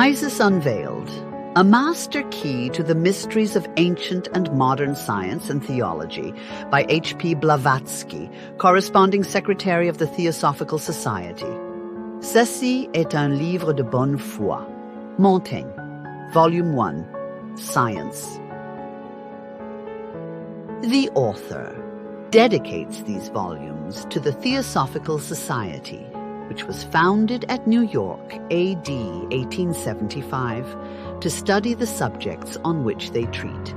Isis Unveiled, a master key to the mysteries of ancient and modern science and theology by H.P. Blavatsky, corresponding secretary of the Theosophical Society. Ceci est un livre de bonne foi. Montaigne, Volume 1, Science. The author dedicates these volumes to the Theosophical Society, which was founded at New York, A.D. 1875, to study the subjects on which they treat.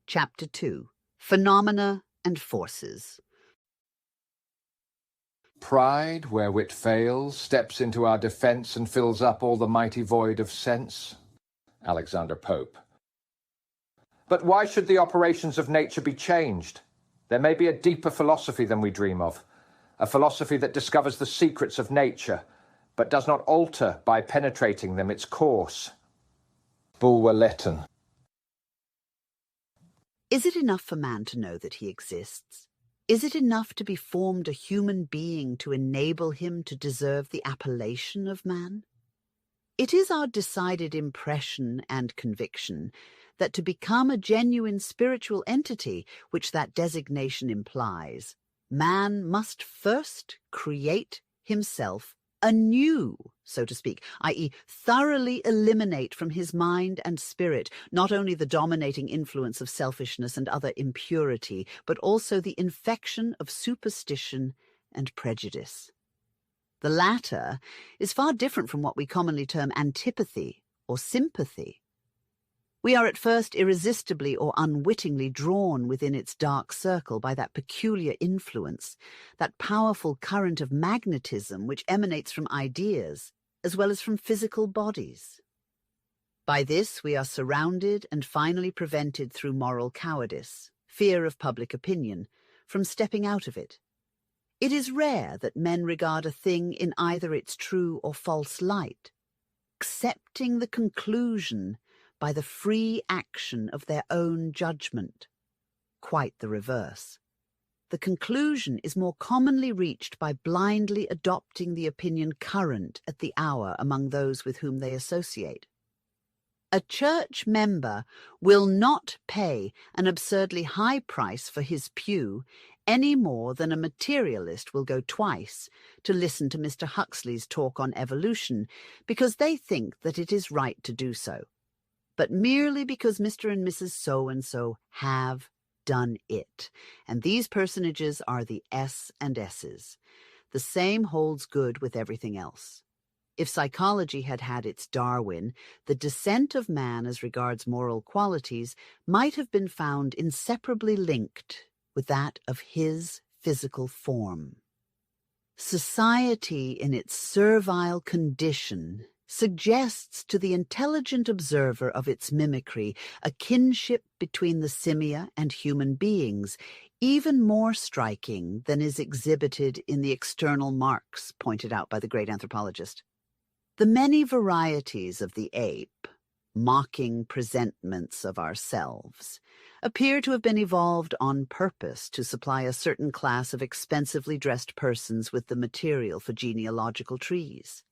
Chapter 2. Phenomena and Forces. Pride, where wit fails, steps into our defence and fills up all the mighty void of sense. Alexander Pope. But why should the operations of nature be changed? There may be a deeper philosophy than we dream of, a philosophy that discovers the secrets of nature, but does not alter by penetrating them its course. Bulwer Lytton. Is it enough for man to know that he exists? Is it enough to be formed a human being to enable him to deserve the appellation of man? It is our decided impression and conviction that to become a genuine spiritual entity, which that designation implies, man must first create himself anew, so to speak, i.e., thoroughly eliminate from his mind and spirit not only the dominating influence of selfishness and other impurity, but also the infection of superstition and prejudice. The latter is far different from what we commonly term antipathy or sympathy. We are at first irresistibly or unwittingly drawn within its dark circle by that peculiar influence, that powerful current of magnetism which emanates from ideas as well as from physical bodies. By this we are surrounded and finally prevented through moral cowardice, fear of public opinion, from stepping out of it. It is rare that men regard a thing in either its true or false light, accepting the conclusion by the free action of their own judgment. Quite the reverse. The conclusion is more commonly reached by blindly adopting the opinion current at the hour among those with whom they associate. A church member will not pay an absurdly high price for his pew any more than a materialist will go twice to listen to Mr. Huxley's talk on evolution because they think that it is right to do so, but merely because Mr. and Mrs. So-and-so have done it. And these personages are the S and S's. The same holds good with everything else. If psychology had had its Darwin, the descent of man as regards moral qualities might have been found inseparably linked with that of his physical form. Society in its servile condition suggests to the intelligent observer of its mimicry a kinship between the simia and human beings, even more striking than is exhibited in the external marks pointed out by the great anthropologist. The many varieties of the ape, mocking presentments of ourselves, appear to have been evolved on purpose to supply a certain class of expensively dressed persons with the material for genealogical trees.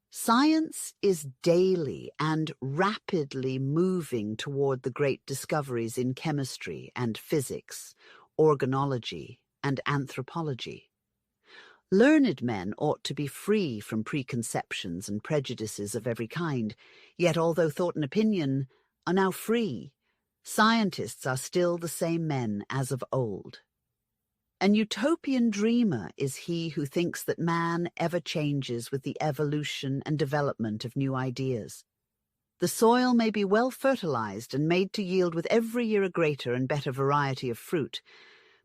Science is daily and rapidly moving toward the great discoveries in chemistry and physics, organology and anthropology. Learned men ought to be free from preconceptions and prejudices of every kind, yet although thought and opinion are now free, scientists are still the same men as of old. An utopian dreamer is he who thinks that man ever changes with the evolution and development of new ideas. The soil may be well fertilized and made to yield with every year a greater and better variety of fruit,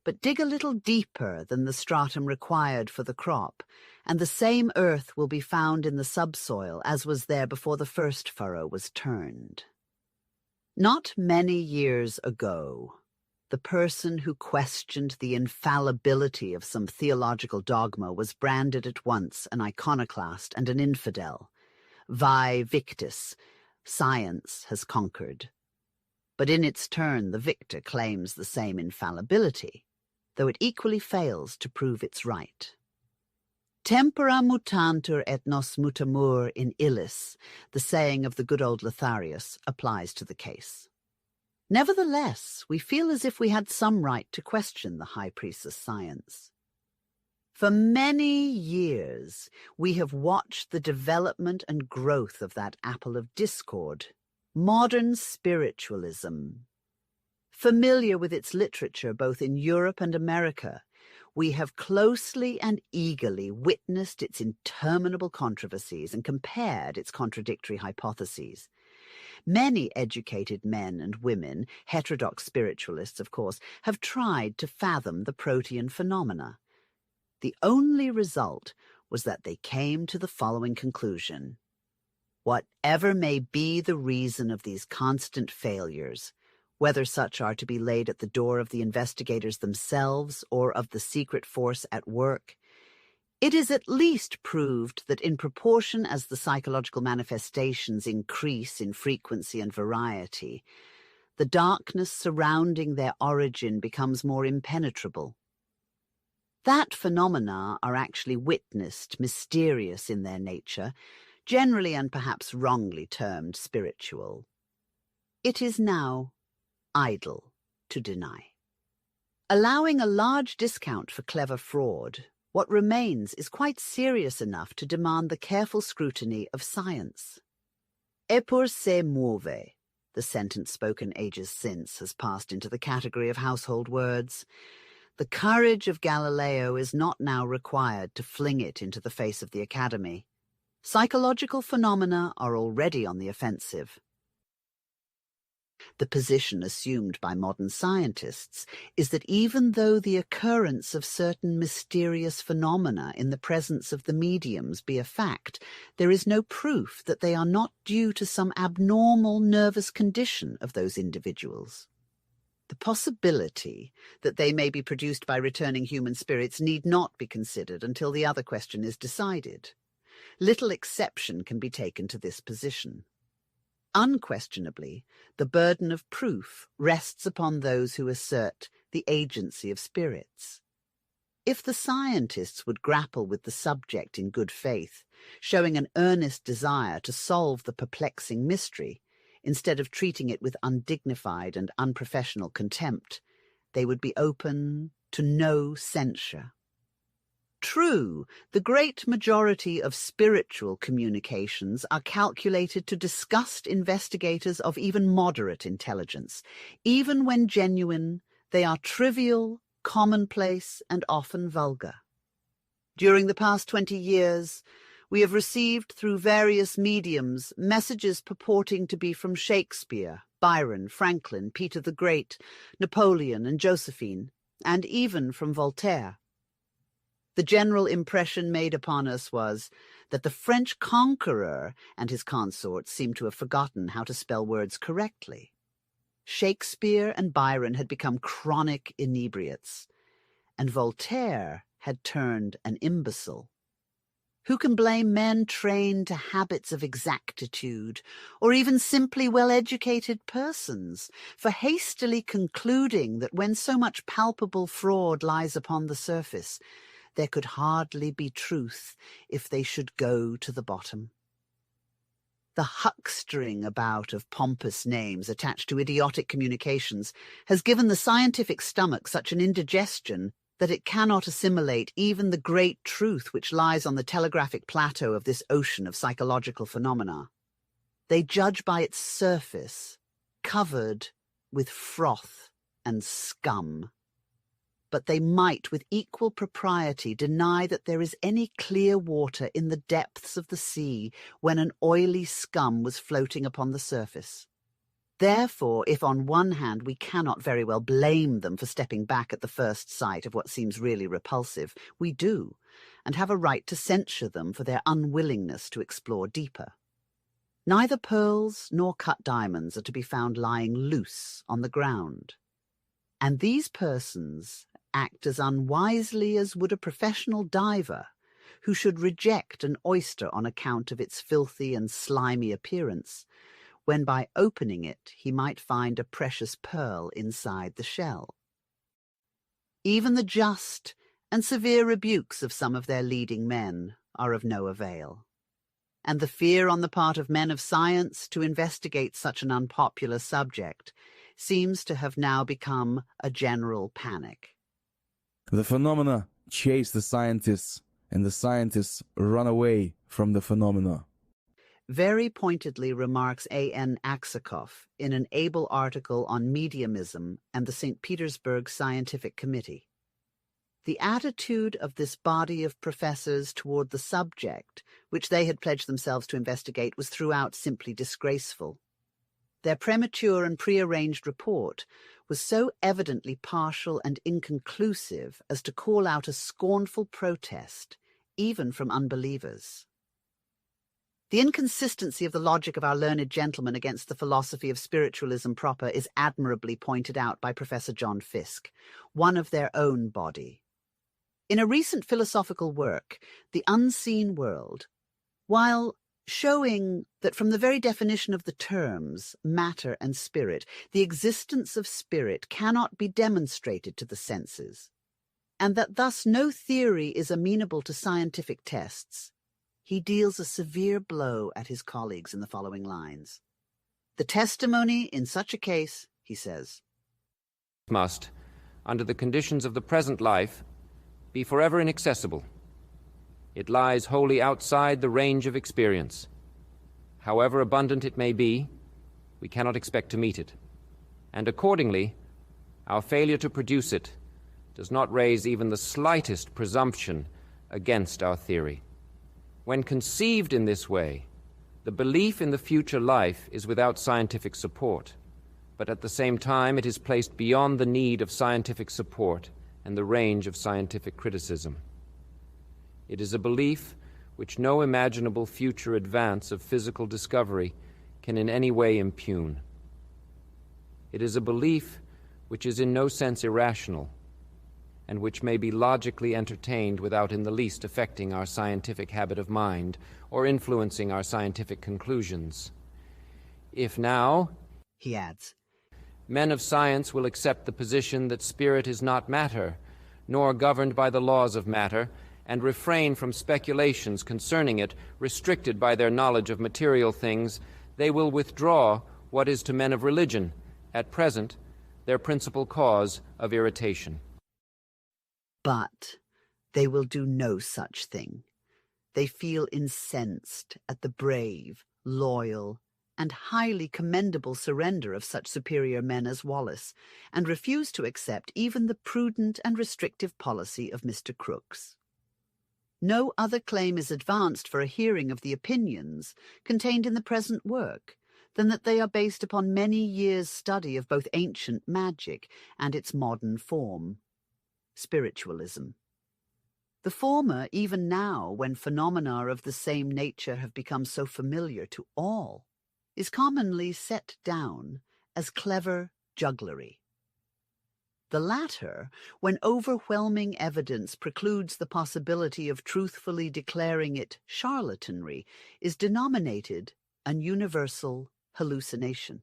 but dig a little deeper than the stratum required for the crop, and the same earth will be found in the subsoil as was there before the first furrow was turned. Not many years ago, the person who questioned the infallibility of some theological dogma was branded at once an iconoclast and an infidel. Vae victis, science has conquered. But in its turn, the victor claims the same infallibility, though it equally fails to prove its right. Tempora mutantur et nos mutamur in illis, the saying of the good old Lotharius, applies to the case. Nevertheless, we feel as if we had some right to question the high priestess science. For many years, we have watched the development and growth of that apple of discord, modern spiritualism. Familiar with its literature both in Europe and America, we have closely and eagerly witnessed its interminable controversies and compared its contradictory hypotheses. Many educated men and women, heterodox spiritualists of course, have tried to fathom the protean phenomena. The only result was that they came to the following conclusion. Whatever may be the reason of these constant failures, whether such are to be laid at the door of the investigators themselves or of the secret force at work, it is at least proved that in proportion as the psychological manifestations increase in frequency and variety, the darkness surrounding their origin becomes more impenetrable. That phenomena are actually witnessed, mysterious in their nature, generally and perhaps wrongly termed spiritual. It is now idle to deny. Allowing a large discount for clever fraud, what remains is quite serious enough to demand the careful scrutiny of science. Eppur se muove, the sentence spoken ages since, has passed into the category of household words. The courage of Galileo is not now required to fling it into the face of the Academy. Psychological phenomena are already on the offensive. The position assumed by modern scientists is that even though the occurrence of certain mysterious phenomena in the presence of the mediums be a fact, there is no proof that they are not due to some abnormal nervous condition of those individuals. The possibility that they may be produced by returning human spirits need not be considered until the other question is decided. Little exception can be taken to this position. Unquestionably, the burden of proof rests upon those who assert the agency of spirits. If the scientists would grapple with the subject in good faith, showing an earnest desire to solve the perplexing mystery, instead of treating it with undignified and unprofessional contempt, they would be open to no censure. True, the great majority of spiritual communications are calculated to disgust investigators of even moderate intelligence. Even when genuine, they are trivial, commonplace, and often vulgar. During the past 20 years, we have received through various mediums messages purporting to be from Shakespeare, Byron, Franklin, Peter the Great, Napoleon, and Josephine, and even from Voltaire. The general impression made upon us was that the French conqueror and his consorts seemed to have forgotten how to spell words correctly. Shakespeare and Byron had become chronic inebriates, and Voltaire had turned an imbecile. Who can blame men trained to habits of exactitude, or even simply well-educated persons, for hastily concluding that when so much palpable fraud lies upon the surface, there could hardly be truth if they should go to the bottom? The huckstering about of pompous names attached to idiotic communications has given the scientific stomach such an indigestion that it cannot assimilate even the great truth which lies on the telegraphic plateau of this ocean of psychological phenomena. They judge by its surface, covered with froth and scum. But they might with equal propriety deny that there is any clear water in the depths of the sea when an oily scum was floating upon the surface. Therefore, if on one hand we cannot very well blame them for stepping back at the first sight of what seems really repulsive, we do, and have a right to censure them for their unwillingness to explore deeper. Neither pearls nor cut diamonds are to be found lying loose on the ground. And these persons act as unwisely as would a professional diver who should reject an oyster on account of its filthy and slimy appearance, when by opening it he might find a precious pearl inside the shell. Even the just and severe rebukes of some of their leading men are of no avail, and the fear on the part of men of science to investigate such an unpopular subject seems to have now become a general panic. The phenomena chase the scientists, and the scientists run away from the phenomena. Very pointedly remarks A.N. Aksakov in an able article on mediumism and the St. Petersburg Scientific Committee. The attitude of this body of professors toward the subject, which they had pledged themselves to investigate, was throughout simply disgraceful. Their premature and prearranged report was so evidently partial and inconclusive as to call out a scornful protest, even from unbelievers. The inconsistency of the logic of our learned gentlemen against the philosophy of spiritualism proper is admirably pointed out by Professor John Fiske, one of their own body. In a recent philosophical work, The Unseen World, while showing that from the very definition of the terms, matter and spirit, the existence of spirit cannot be demonstrated to the senses, and that thus no theory is amenable to scientific tests, he deals a severe blow at his colleagues in the following lines. The testimony in such a case, he says, must, under the conditions of the present life, be forever inaccessible. It lies wholly outside the range of experience. However abundant it may be, we cannot expect to meet it. And accordingly, our failure to produce it does not raise even the slightest presumption against our theory. When conceived in this way, the belief in the future life is without scientific support, but at the same time it is placed beyond the need of scientific support and the range of scientific criticism. It is a belief which no imaginable future advance of physical discovery can in any way impugn. It is a belief which is in no sense irrational, and which may be logically entertained without in the least affecting our scientific habit of mind or influencing our scientific conclusions. If now, he adds, men of science will accept the position that spirit is not matter, nor governed by the laws of matter, and refrain from speculations concerning it, restricted by their knowledge of material things, they will withdraw what is to men of religion, at present, their principal cause of irritation. But they will do no such thing. They feel incensed at the brave, loyal, and highly commendable surrender of such superior men as Wallace, and refuse to accept even the prudent and restrictive policy of Mr. Crookes. No other claim is advanced for a hearing of the opinions contained in the present work than that they are based upon many years' study of both ancient magic and its modern form, spiritualism. The former, even now, when phenomena of the same nature have become so familiar to all, is commonly set down as clever jugglery. The latter, when overwhelming evidence precludes the possibility of truthfully declaring it charlatanry, is denominated an universal hallucination.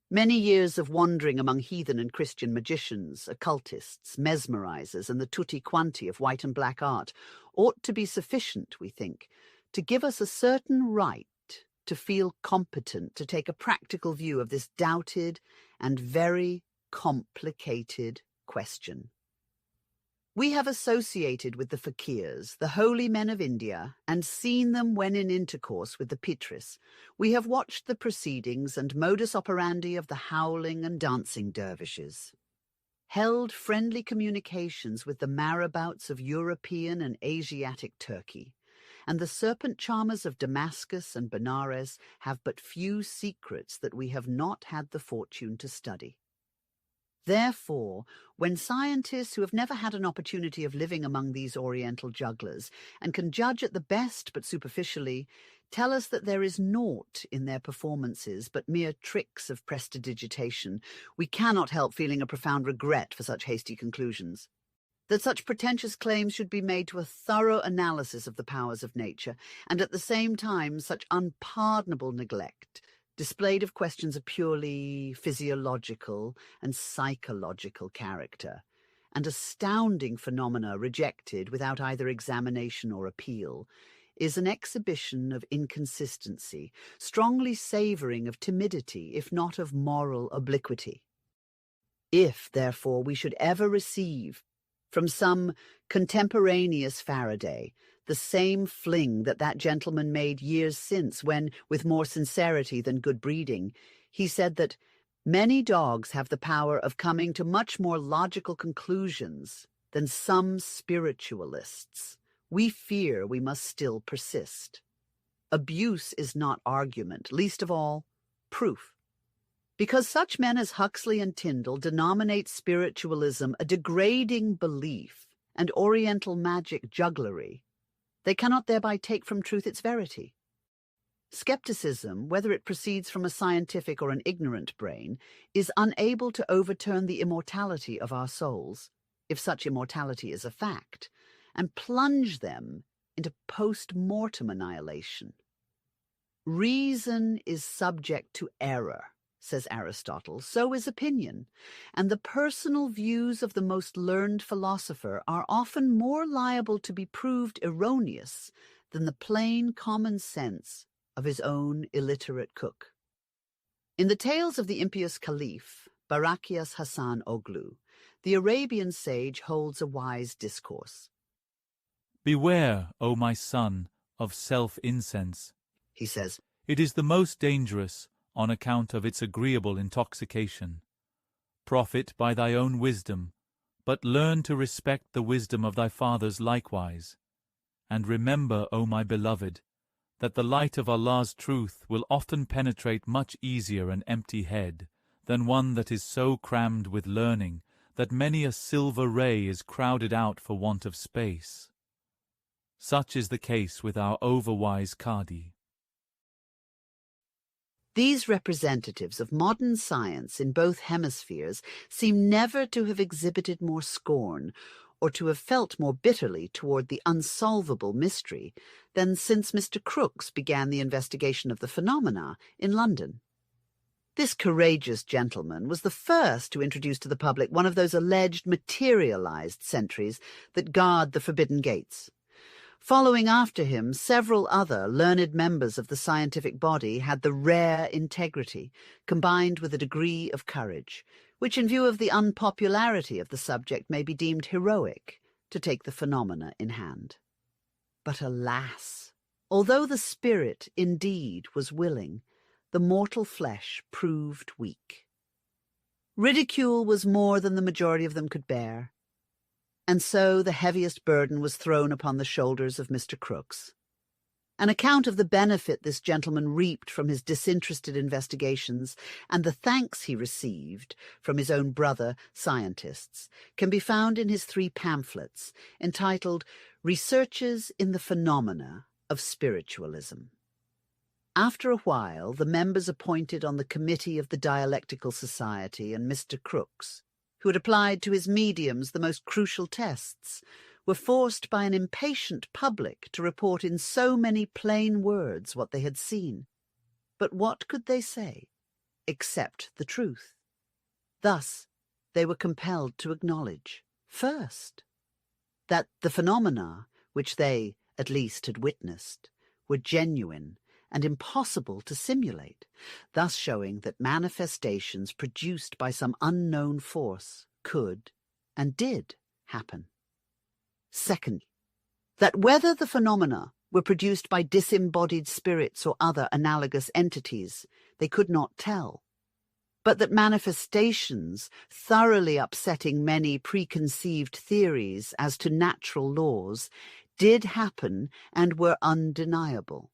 Many years of wandering among heathen and Christian magicians, occultists, mesmerizers, and the tutti quanti of white and black art ought to be sufficient, we think, to give us a certain right to feel competent to take a practical view of this doubted and very complicated question. We have associated with the fakirs, the holy men of India, and seen them when in intercourse with the Pitris. We have watched the proceedings and modus operandi of the howling and dancing dervishes, held friendly communications with the marabouts of European and Asiatic Turkey, and the serpent charmers of Damascus and Benares have but few secrets that we have not had the fortune to study. Therefore, when scientists who have never had an opportunity of living among these Oriental jugglers, and can judge at the best but superficially, tell us that there is naught in their performances but mere tricks of prestidigitation, we cannot help feeling a profound regret for such hasty conclusions. That such pretentious claims should be made to a thorough analysis of the powers of nature, and at the same time such unpardonable neglect displayed of questions of purely physiological and psychological character, and astounding phenomena rejected without either examination or appeal, is an exhibition of inconsistency, strongly savouring of timidity, if not of moral obliquity. If, therefore, we should ever receive from some contemporaneous Faraday the same fling that gentleman made years since when, with more sincerity than good breeding, he said that many dogs have the power of coming to much more logical conclusions than some spiritualists, we fear we must still persist. Abuse is not argument, least of all, proof. Because such men as Huxley and Tyndall denominate spiritualism a degrading belief and Oriental magic jugglery, they cannot thereby take from truth its verity. Skepticism, whether it proceeds from a scientific or an ignorant brain, is unable to overturn the immortality of our souls, if such immortality is a fact, and plunge them into post-mortem annihilation. Reason is subject to error, says Aristotle, so is opinion, and the personal views of the most learned philosopher are often more liable to be proved erroneous than the plain common sense of his own illiterate cook. In the tales of the impious caliph, Barakias Hassan Oglu, the Arabian sage holds a wise discourse. "Beware, O my son, of self-incense," he says. "It is the most dangerous on account of its agreeable intoxication. Profit by thy own wisdom, but learn to respect the wisdom of thy fathers likewise. And remember, O my beloved, that the light of Allah's truth will often penetrate much easier an empty head than one that is so crammed with learning that many a silver ray is crowded out for want of space. Such is the case with our overwise Qadi." These representatives of modern science in both hemispheres seem never to have exhibited more scorn or to have felt more bitterly toward the unsolvable mystery than since Mr. Crookes began the investigation of the phenomena in London. This courageous gentleman was the first to introduce to the public one of those alleged materialized sentries that guard the forbidden gates. Following after him, several other learned members of the scientific body had the rare integrity, combined with a degree of courage, which in view of the unpopularity of the subject may be deemed heroic, to take the phenomena in hand. But alas, although the spirit indeed was willing, the mortal flesh proved weak. Ridicule was more than the majority of them could bear, and so the heaviest burden was thrown upon the shoulders of Mr. Crookes. An account of the benefit this gentleman reaped from his disinterested investigations and the thanks he received from his own brother scientists can be found in his 3 pamphlets entitled Researches in the Phenomena of Spiritualism. After a while, the members appointed on the committee of the Dialectical Society and Mr. Crookes, who had applied to his mediums the most crucial tests, were forced by an impatient public to report in so many plain words what they had seen. But what could they say, except the truth? Thus, they were compelled to acknowledge, first, that the phenomena, which they, at least, had witnessed, were genuine and impossible to simulate, thus showing that manifestations produced by some unknown force could, and did, happen. Second, that whether the phenomena were produced by disembodied spirits or other analogous entities, they could not tell, but that manifestations, thoroughly upsetting many preconceived theories as to natural laws, did happen and were undeniable.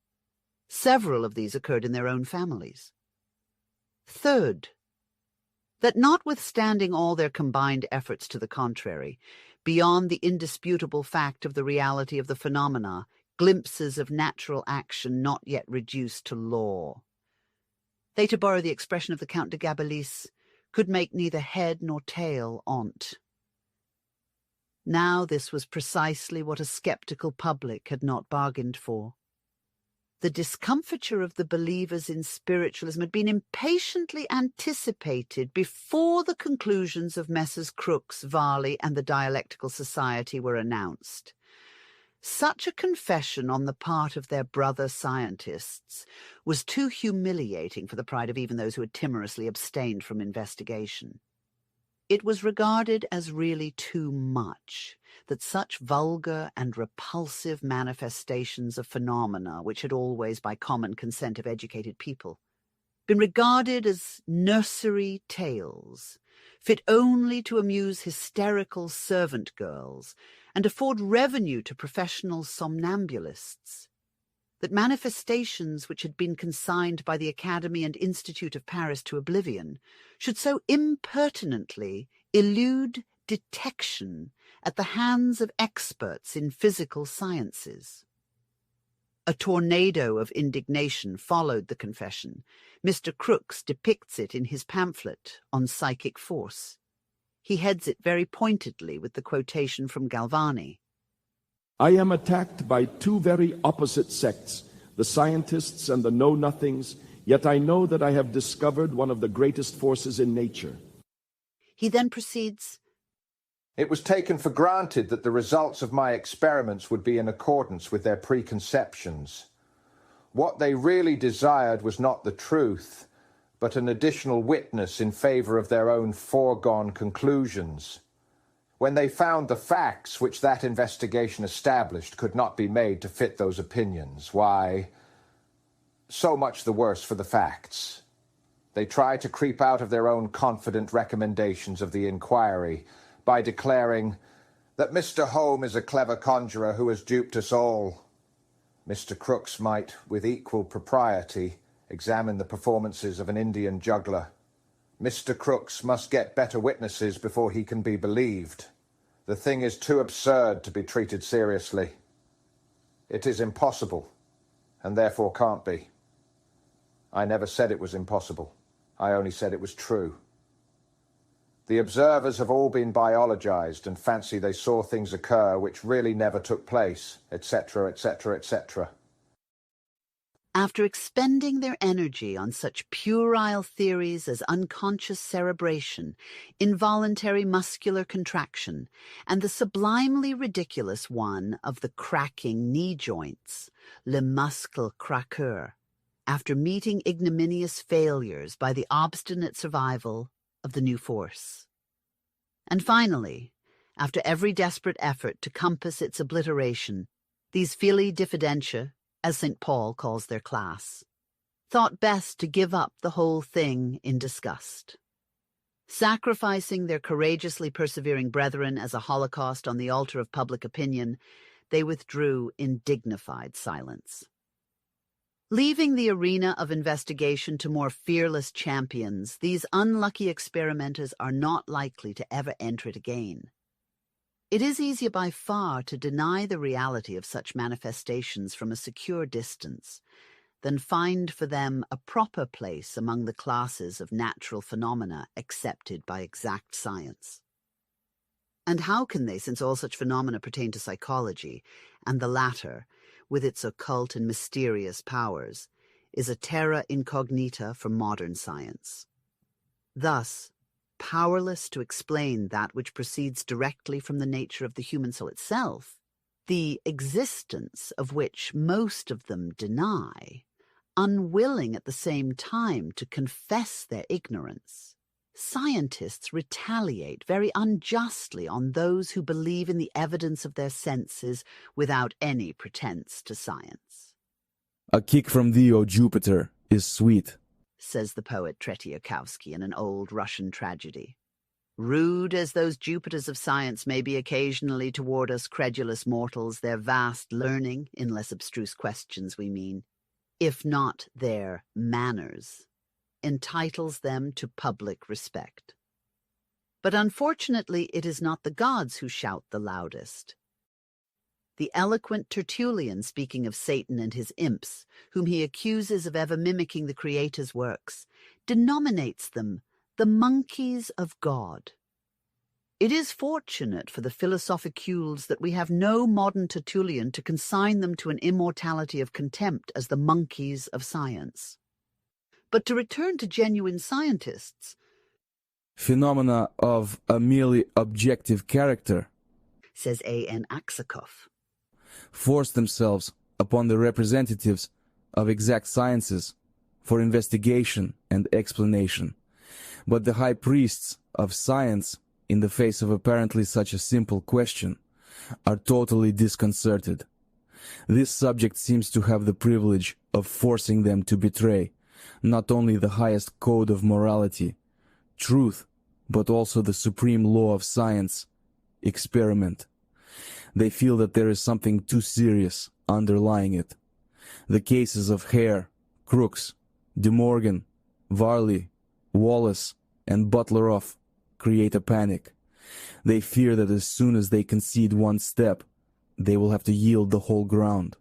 Several of these occurred in their own families. Third, that notwithstanding all their combined efforts to the contrary, beyond the indisputable fact of the reality of the phenomena, glimpses of natural action not yet reduced to law, they, to borrow the expression of the Count de Gabalis, could make neither head nor tail on't. Now this was precisely what a sceptical public had not bargained for. The discomfiture of the believers in spiritualism had been impatiently anticipated before the conclusions of Messrs. Crookes, Varley, and the Dialectical Society were announced. Such a confession on the part of their brother scientists was too humiliating for the pride of even those who had timorously abstained from investigation. It was regarded as really too much that such vulgar and repulsive manifestations of phenomena, which had always, by common consent of educated people, been regarded as nursery tales, fit only to amuse hysterical servant girls and afford revenue to professional somnambulists, that manifestations which had been consigned by the Academy and Institute of Paris to oblivion should so impertinently elude detection at the hands of experts in physical sciences. A tornado of indignation followed the confession. Mr. Crookes depicts it in his pamphlet on psychic force. He heads it very pointedly with the quotation from Galvani. I am attacked by two very opposite sects, the scientists and the know-nothings, yet I know that I have discovered one of the greatest forces in nature. He then proceeds, It was taken for granted that the results of my experiments would be in accordance with their preconceptions. What they really desired was not the truth, but an additional witness in favor of their own foregone conclusions. When they found the facts which that investigation established could not be made to fit those opinions, why, so much the worse for the facts. They tried to creep out of their own confident recommendations of the inquiry by declaring that Mr. Home is a clever conjurer who has duped us all. Mr. Crookes might, with equal propriety, examine the performances of an Indian juggler. Mr. Crookes must get better witnesses before he can be believed. The thing is too absurd to be treated seriously. It is impossible, and therefore can't be. I never said it was impossible. I only said it was true. The observers have all been biologized and fancy they saw things occur which really never took place, etc., etc., etc. After expending their energy on such puerile theories as unconscious cerebration, involuntary muscular contraction, and the sublimely ridiculous one of the cracking knee joints, le muscle craqueur, after meeting ignominious failures by the obstinate survival of the new force. And finally, after every desperate effort to compass its obliteration, these fili diffidentia, as St. Paul calls their class, thought best to give up the whole thing in disgust. Sacrificing their courageously persevering brethren as a holocaust on the altar of public opinion, they withdrew in dignified silence. Leaving the arena of investigation to more fearless champions, these unlucky experimenters are not likely to ever enter it again. It is easier by far to deny the reality of such manifestations from a secure distance than find for them a proper place among the classes of natural phenomena accepted by exact science. And how can they, since all such phenomena pertain to psychology, and the latter, with its occult and mysterious powers, is a terra incognita for modern science. Thus, powerless to explain that which proceeds directly from the nature of the human soul itself, the existence of which most of them deny, unwilling at the same time to confess their ignorance, scientists retaliate very unjustly on those who believe in the evidence of their senses without any pretense to science. A kick from thee, O Jupiter, is sweet, says the poet Tretiakowski in an old Russian tragedy. Rude as those Jupiters of science may be occasionally toward us credulous mortals, their vast learning, in less abstruse questions we mean, if not their manners, entitles them to public respect. But unfortunately, it is not the gods who shout the loudest. The eloquent Tertullian, speaking of Satan and his imps, whom he accuses of ever mimicking the Creator's works, denominates them the monkeys of God. It is fortunate for the philosophicules that we have no modern Tertullian to consign them to an immortality of contempt as the monkeys of science. But to return to genuine scientists, phenomena of a merely objective character, says A.N. Aksakov, force themselves upon the representatives of exact sciences for investigation and explanation. But the high priests of science, in the face of apparently such a simple question, are totally disconcerted. This subject seems to have the privilege of forcing them to betray not only the highest code of morality, truth, but also the supreme law of science, experiment. They feel that there is something too serious underlying it. The cases of Hare, Crookes, De Morgan, Varley, Wallace, and Butler-Off create a panic. They fear that as soon as they concede one step, they will have to yield the whole ground.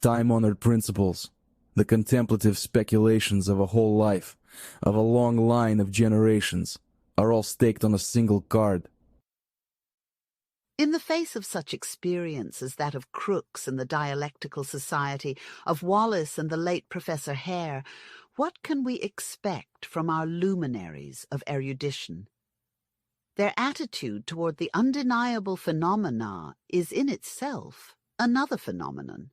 Time-honored principles, the contemplative speculations of a whole life, of a long line of generations, are all staked on a single card. In the face of such experience as that of Crookes and the Dialectical Society, of Wallace and the late Professor Hare, what can we expect from our luminaries of erudition? Their attitude toward the undeniable phenomena is in itself another phenomenon.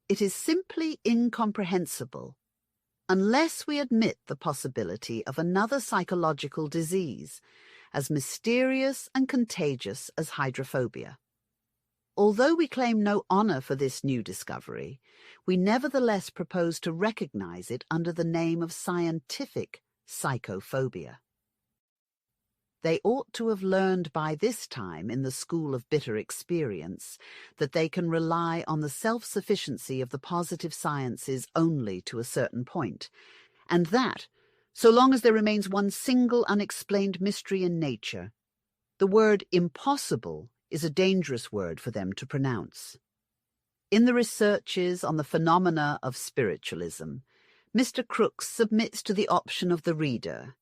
It is simply incomprehensible unless we admit the possibility of another psychological disease, as mysterious and contagious as hydrophobia. Although we claim no honor for this new discovery, we nevertheless propose to recognize it under the name of scientific psychophobia. They ought to have learned by this time in the school of bitter experience that they can rely on the self-sufficiency of the positive sciences only to a certain point, and that, so long as there remains one single unexplained mystery in nature, the word impossible is a dangerous word for them to pronounce. In the researches on the phenomena of spiritualism, Mr. Crookes submits to the option of the reader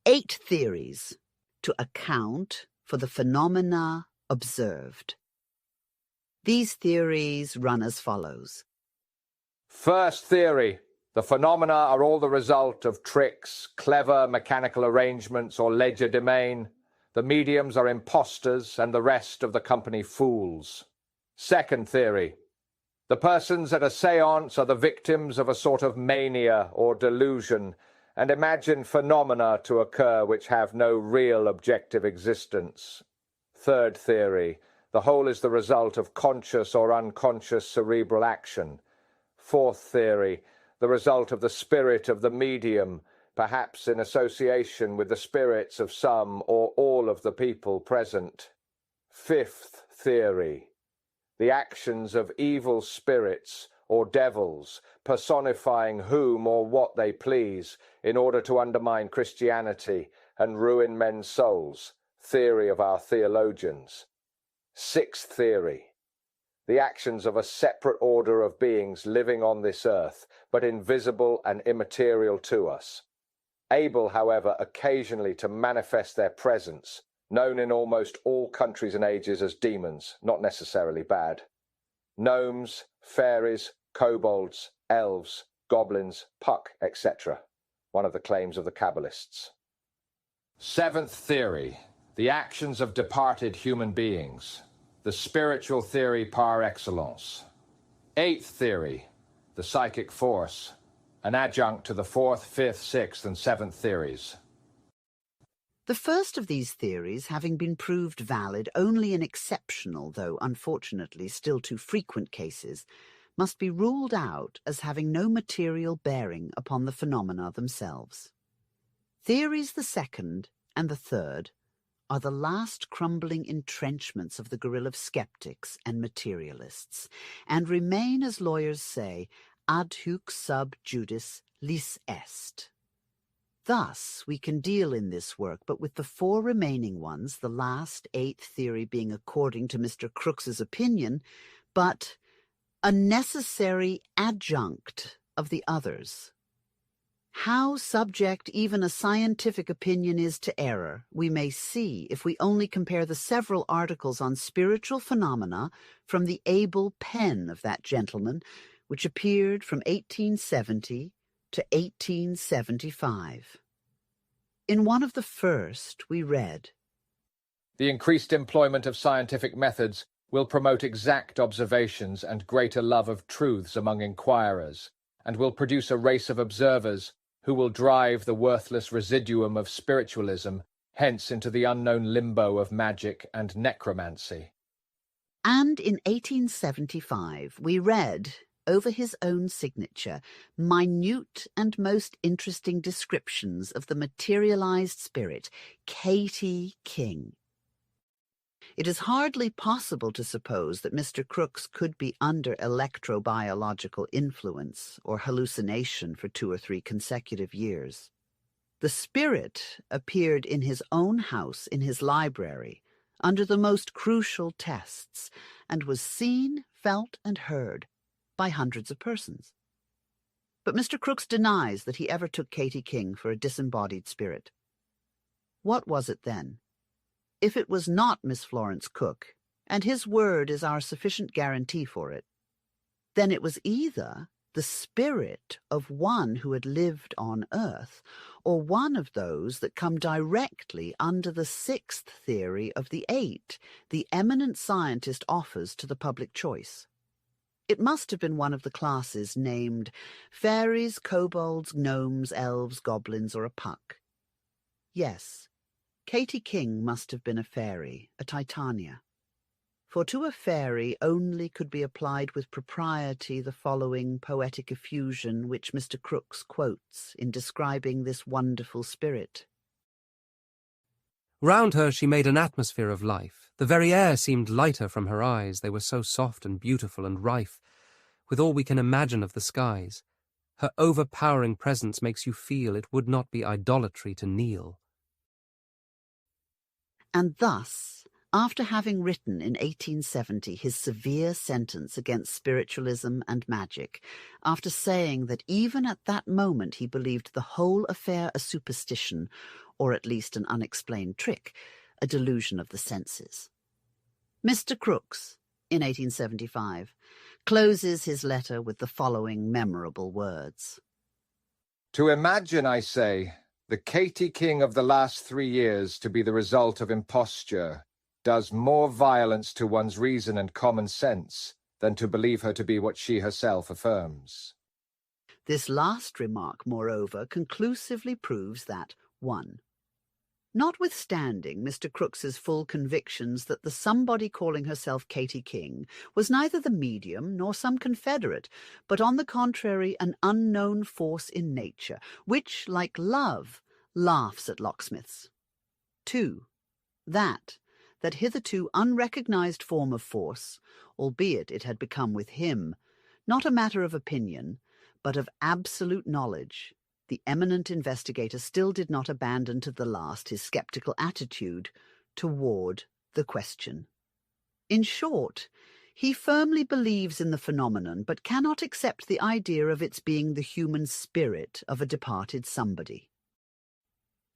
8 theories to account for the phenomena observed. These theories run as follows. First theory: the phenomena are all the result of tricks, clever mechanical arrangements, or legerdemain. The mediums are impostors, and the rest of the company fools. Second theory: the persons at a séance are the victims of a sort of mania or delusion, and imagine phenomena to occur which have no real objective existence. Third theory: the whole is the result of conscious or unconscious cerebral action. Fourth theory: the result of the spirit of the medium, perhaps in association with the spirits of some or all of the people present. Fifth theory: the actions of evil spirits or devils, personifying whom or what they please, in order to undermine Christianity and ruin men's souls. Theory of our theologians. Sixth theory: the actions of a separate order of beings living on this earth, but invisible and immaterial to us, able, however, occasionally to manifest their presence, known in almost all countries and ages as demons, not necessarily bad. Gnomes, fairies, kobolds, elves, goblins, puck, etc. One of the claims of the Kabbalists. Seventh theory: the actions of departed human beings, the spiritual theory par excellence. Eighth theory: the psychic force, an adjunct to the fourth, fifth, sixth, and seventh theories. The first of these theories, having been proved valid only in exceptional, though unfortunately still too frequent cases, must be ruled out as having no material bearing upon the phenomena themselves. Theories the second and the third are the last crumbling entrenchments of the guerrilla of skeptics and materialists, and remain, as lawyers say, ad hoc sub judice lis est. Thus, we can deal in this work but with the four remaining ones, the last, eighth theory being according to Mr. Crookes's opinion, but a necessary adjunct of the others. How subject even a scientific opinion is to error, we may see if we only compare the several articles on spiritual phenomena from the able pen of that gentleman, which appeared from 1870 to 1875. In one of the first we read, "The increased employment of scientific methods will promote exact observations and greater love of truths among inquirers, and will produce a race of observers who will drive the worthless residuum of spiritualism hence into the unknown limbo of magic and necromancy." And in 1875 we read, over his own signature, minute and most interesting descriptions of the materialized spirit, Katy King. It is hardly possible to suppose that Mr. Crookes could be under electrobiological influence or hallucination for 2 or 3 consecutive years. The spirit appeared in his own house, in his library, under the most crucial tests, and was seen, felt, and heard by hundreds of persons. But Mr. Crookes denies that he ever took Katy King for a disembodied spirit. What was it then? If it was not Miss Florence Cook, and his word is our sufficient guarantee for it, then it was either the spirit of one who had lived on earth, or one of those that come directly under the 6th theory of the 8 the eminent scientist offers to the public choice. It must have been one of the classes named fairies, kobolds, gnomes, elves, goblins, or a puck. Yes, Katy King must have been a fairy, a Titania. For to a fairy only could be applied with propriety the following poetic effusion which Mr. Crookes quotes in describing this wonderful spirit. Round her she made an atmosphere of life. The very air seemed lighter from her eyes, they were so soft and beautiful and rife with all we can imagine of the skies. Her overpowering presence makes you feel it would not be idolatry to kneel. And thus, after having written in 1870 his severe sentence against spiritualism and magic, after saying that even at that moment he believed the whole affair a superstition, or at least an unexplained trick, a delusion of the senses, Mr. Crookes, in 1875, closes his letter with the following memorable words. "To imagine, I say, the Katy King of the last 3 years to be the result of imposture does more violence to one's reason and common sense than to believe her to be what she herself affirms." This last remark, moreover, conclusively proves that 1. Notwithstanding Mr. Crookes's full convictions that the somebody calling herself Katy King was neither the medium nor some confederate, but on the contrary an unknown force in nature, which, like love, laughs at locksmiths. 2. That hitherto unrecognized form of force, albeit it had become with him not a matter of opinion, but of absolute knowledge, the eminent investigator still did not abandon to the last his sceptical attitude toward the question. In short, he firmly believes in the phenomenon, but cannot accept the idea of its being the human spirit of a departed somebody.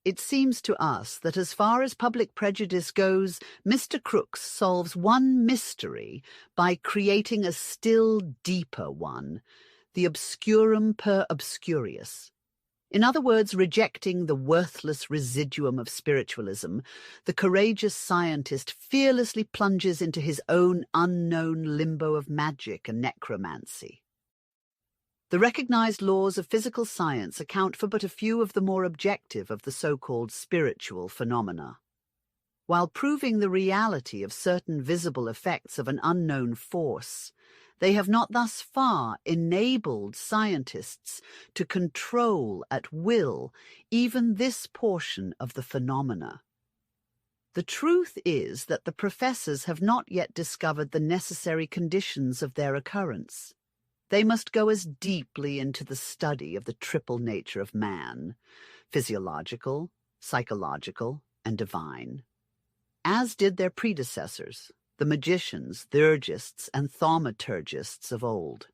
It seems to us that as far as public prejudice goes, Mr. Crookes solves one mystery by creating a still deeper one, the obscurum per obscurius. In other words, rejecting the worthless residuum of spiritualism, the courageous scientist fearlessly plunges into his own unknown limbo of magic and necromancy. The recognized laws of physical science account for but a few of the more objective of the so-called spiritual phenomena. While proving the reality of certain visible effects of an unknown force, they have not thus far enabled scientists to control at will even this portion of the phenomena. The truth is that the professors have not yet discovered the necessary conditions of their occurrence. They must go as deeply into the study of the triple nature of man, physiological, psychological, and divine, as did their predecessors, the magicians, theurgists, and thaumaturgists of old.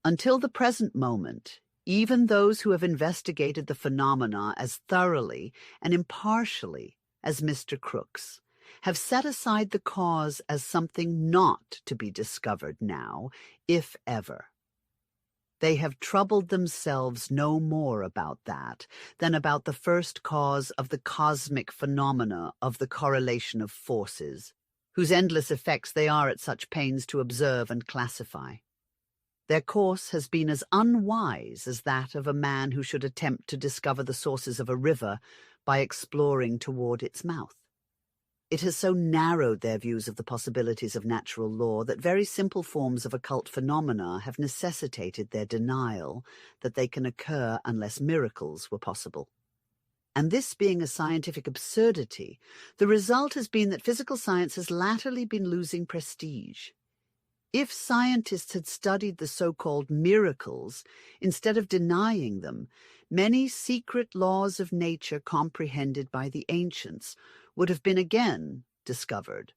Until the present moment, even those who have investigated the phenomena as thoroughly and impartially as Mr. Crookes have set aside the cause as something not to be discovered now, if ever. They have troubled themselves no more about that than about the first cause of the cosmic phenomena of the correlation of forces, whose endless effects they are at such pains to observe and classify. Their course has been as unwise as that of a man who should attempt to discover the sources of a river by exploring toward its mouth. It has so narrowed their views of the possibilities of natural law that very simple forms of occult phenomena have necessitated their denial that they can occur unless miracles were possible. And this being a scientific absurdity, the result has been that physical science has latterly been losing prestige. If scientists had studied the so-called miracles instead of denying them, many secret laws of nature comprehended by the ancients would have been again discovered.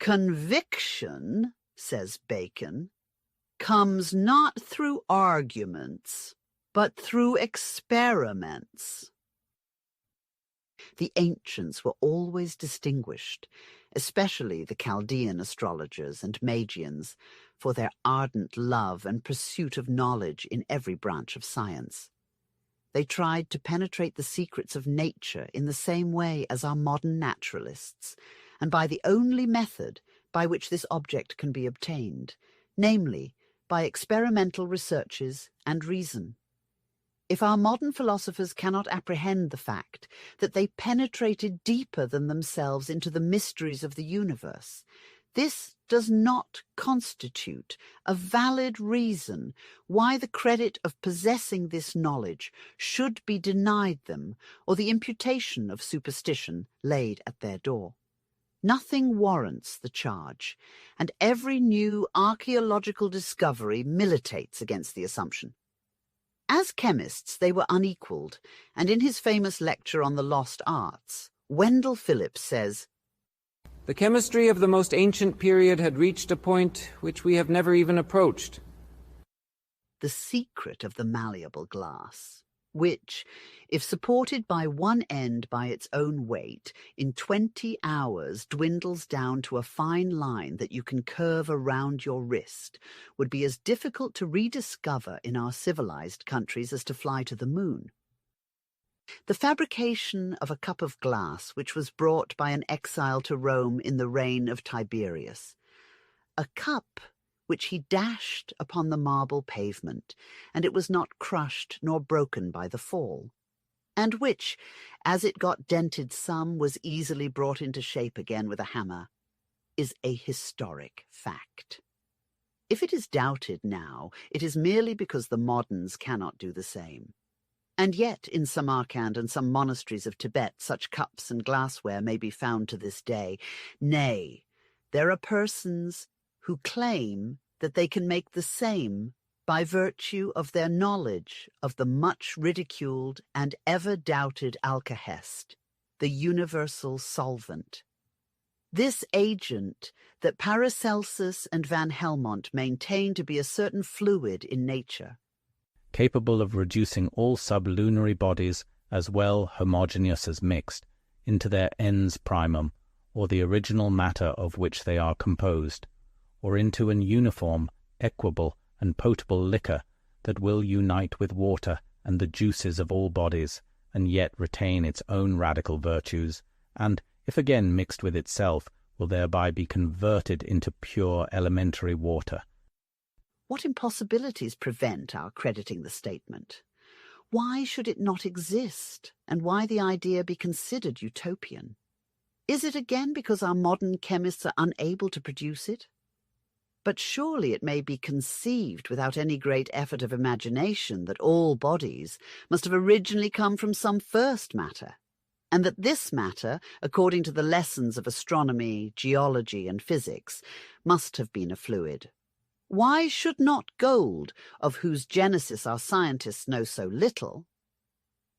Conviction, says Bacon, comes not through arguments, but through experiments. The ancients were always distinguished, especially the Chaldean astrologers and Magians, for their ardent love and pursuit of knowledge in every branch of science. They tried to penetrate the secrets of nature in the same way as our modern naturalists, and by the only method by which this object can be obtained, namely, by experimental researches and reason. If our modern philosophers cannot apprehend the fact that they penetrated deeper than themselves into the mysteries of the universe, this does not constitute a valid reason why the credit of possessing this knowledge should be denied them or the imputation of superstition laid at their door. Nothing warrants the charge, and every new archaeological discovery militates against the assumption. As chemists, they were unequalled, and in his famous lecture on the lost arts, Wendell Phillips says, "The chemistry of the most ancient period had reached a point which we have never even approached." The secret of the malleable glass, which, if supported by one end by its own weight, in 20 hours dwindles down to a fine line that you can curve around your wrist, would be as difficult to rediscover in our civilized countries as to fly to the moon. The fabrication of a cup of glass which was brought by an exile to Rome in the reign of Tiberius, a cup which he dashed upon the marble pavement, and it was not crushed nor broken by the fall, and which, as it got dented some, was easily brought into shape again with a hammer, is a historic fact. If it is doubted now, it is merely because the moderns cannot do the same. And yet, in Samarkand and some monasteries of Tibet, such cups and glassware may be found to this day. Nay, there are persons who claim that they can make the same by virtue of their knowledge of the much ridiculed and ever doubted alkahest, the universal solvent. This agent that Paracelsus and Van Helmont maintain to be a certain fluid in nature, capable of reducing all sublunary bodies, as well homogeneous as mixed, into their ens primum, or the original matter of which they are composed, or into an uniform, equable, and potable liquor that will unite with water and the juices of all bodies, and yet retain its own radical virtues, and, if again mixed with itself, will thereby be converted into pure elementary water. What impossibilities prevent our crediting the statement? Why should it not exist, and why the idea be considered utopian? Is it again because our modern chemists are unable to produce it? But surely it may be conceived without any great effort of imagination that all bodies must have originally come from some first matter, and that this matter, according to the lessons of astronomy, geology, and physics, must have been a fluid. Why should not gold, of whose genesis our scientists know so little,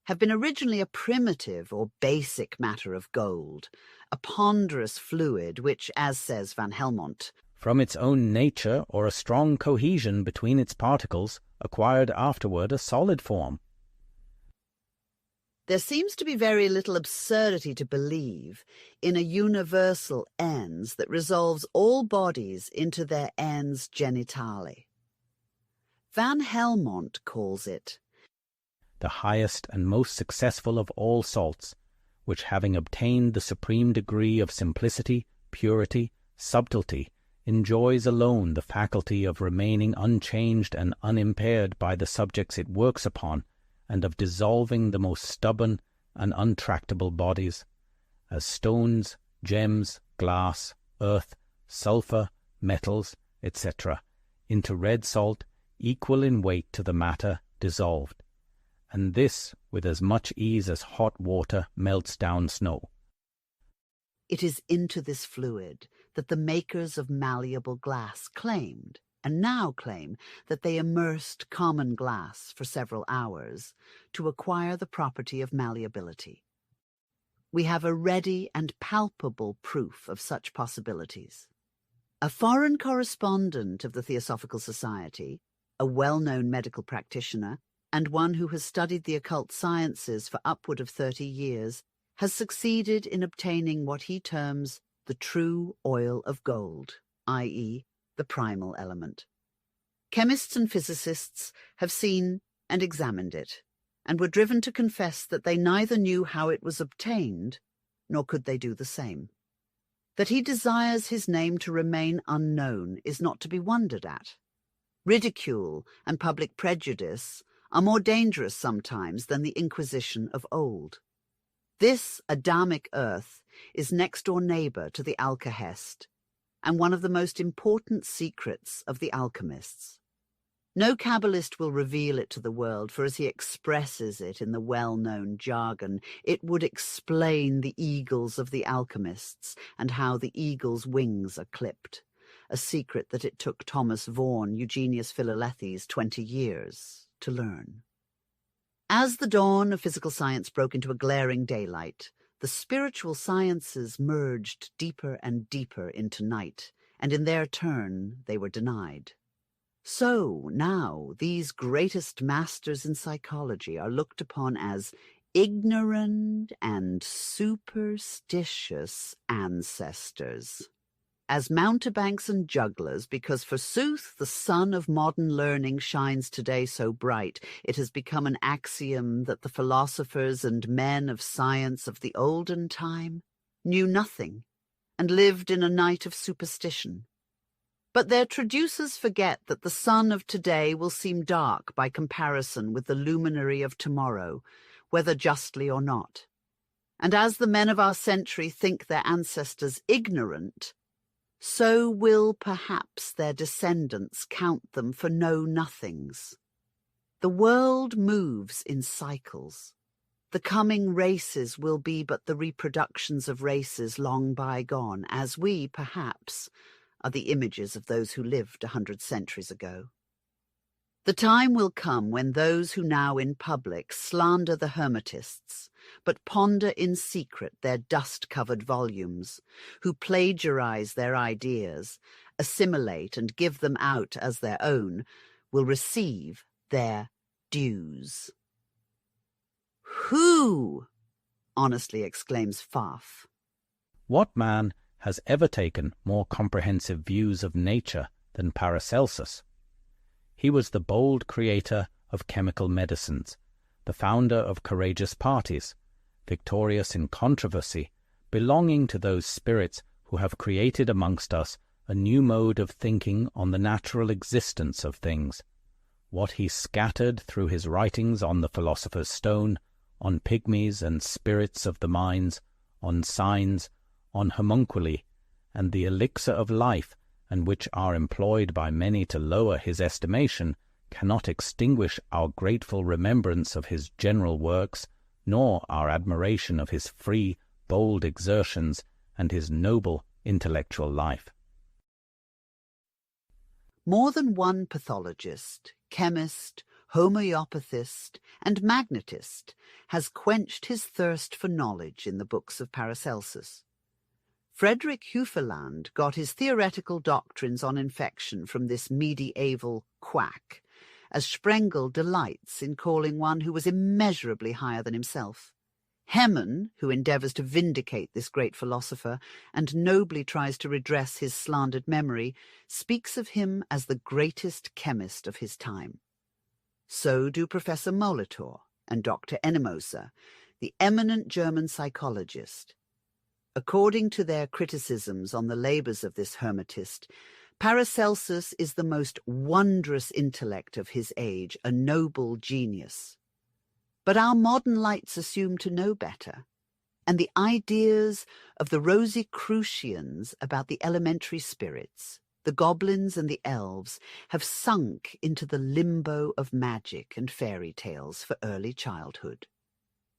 have been originally a primitive or basic matter of gold, a ponderous fluid which, as says Van Helmont, from its own nature or a strong cohesion between its particles, acquired afterward a solid form? There seems to be very little absurdity to believe in a universal ens that resolves all bodies into their ens genitale. Van Helmont calls it the highest and most successful of all salts, which having obtained the supreme degree of simplicity, purity, subtlety, enjoys alone the faculty of remaining unchanged and unimpaired by the subjects it works upon, and of dissolving the most stubborn and untractable bodies, as stones, gems, glass, earth, sulphur, metals, etc., into red salt, equal in weight to the matter dissolved, and this with as much ease as hot water melts down snow. It is into this fluid that the makers of malleable glass claimed, and now claim, that they immersed common glass for several hours to acquire the property of malleability. We have a ready and palpable proof of such possibilities. A foreign correspondent of the Theosophical Society, a well-known medical practitioner, and one who has studied the occult sciences for upward of 30 years, has succeeded in obtaining what he terms the true oil of gold, i.e., the primal element. Chemists and physicists have seen and examined it, and were driven to confess that they neither knew how it was obtained, nor could they do the same. That he desires his name to remain unknown is not to be wondered at. Ridicule and public prejudice are more dangerous sometimes than the Inquisition of old. This Adamic earth is next-door neighbour to the Alcahest, and one of the most important secrets of the alchemists. No Kabbalist will reveal it to the world, for as he expresses it in the well-known jargon, it would explain the eagles of the alchemists and how the eagle's wings are clipped, a secret that it took Thomas Vaughan, Eugenius Philalethes 20 years to learn. As the dawn of physical science broke into a glaring daylight, the spiritual sciences merged deeper and deeper into night, and in their turn they were denied. So now these greatest masters in psychology are looked upon as ignorant and superstitious ancestors, as mountebanks and jugglers, because forsooth the sun of modern learning shines today so bright, it has become an axiom that the philosophers and men of science of the olden time knew nothing and lived in a night of superstition. But their traducers forget that the sun of today will seem dark by comparison with the luminary of tomorrow, whether justly or not. And as the men of our century think their ancestors ignorant, so will perhaps their descendants count them for know-nothings. The world moves in cycles. The coming races will be but the reproductions of races long bygone, as we, perhaps, are the images of those who lived 100 centuries ago. The time will come when those who now in public slander the Hermetists, but ponder in secret their dust-covered volumes, who plagiarize their ideas, assimilate and give them out as their own, will receive their dues. "Who?" honestly exclaims Pfaff. What man has ever taken more comprehensive views of nature than Paracelsus? He was the bold creator of chemical medicines, the founder of courageous parties, victorious in controversy, belonging to those spirits who have created amongst us a new mode of thinking on the natural existence of things. What he scattered through his writings on the philosopher's stone, on pygmies and spirits of the mines, on signs, on homunculi, and the elixir of life, and which are employed by many to lower his estimation, cannot extinguish our grateful remembrance of his general works, nor our admiration of his free, bold exertions and his noble intellectual life. More than one pathologist, chemist, homeopathist, and magnetist has quenched his thirst for knowledge in the books of Paracelsus. Frederick Hufeland got his theoretical doctrines on infection from this medieval quack, as Sprengel delights in calling one who was immeasurably higher than himself. Hemmen, who endeavours to vindicate this great philosopher and nobly tries to redress his slandered memory, speaks of him as the greatest chemist of his time. So do Professor Molitor and Dr. Ennemoser, the eminent German psychologist. According to their criticisms on the labours of this hermetist, Paracelsus is the most wondrous intellect of his age, a noble genius. But our modern lights assume to know better, and the ideas of the Rosicrucians about the elementary spirits, the goblins and the elves, have sunk into the limbo of magic and fairy tales for early childhood.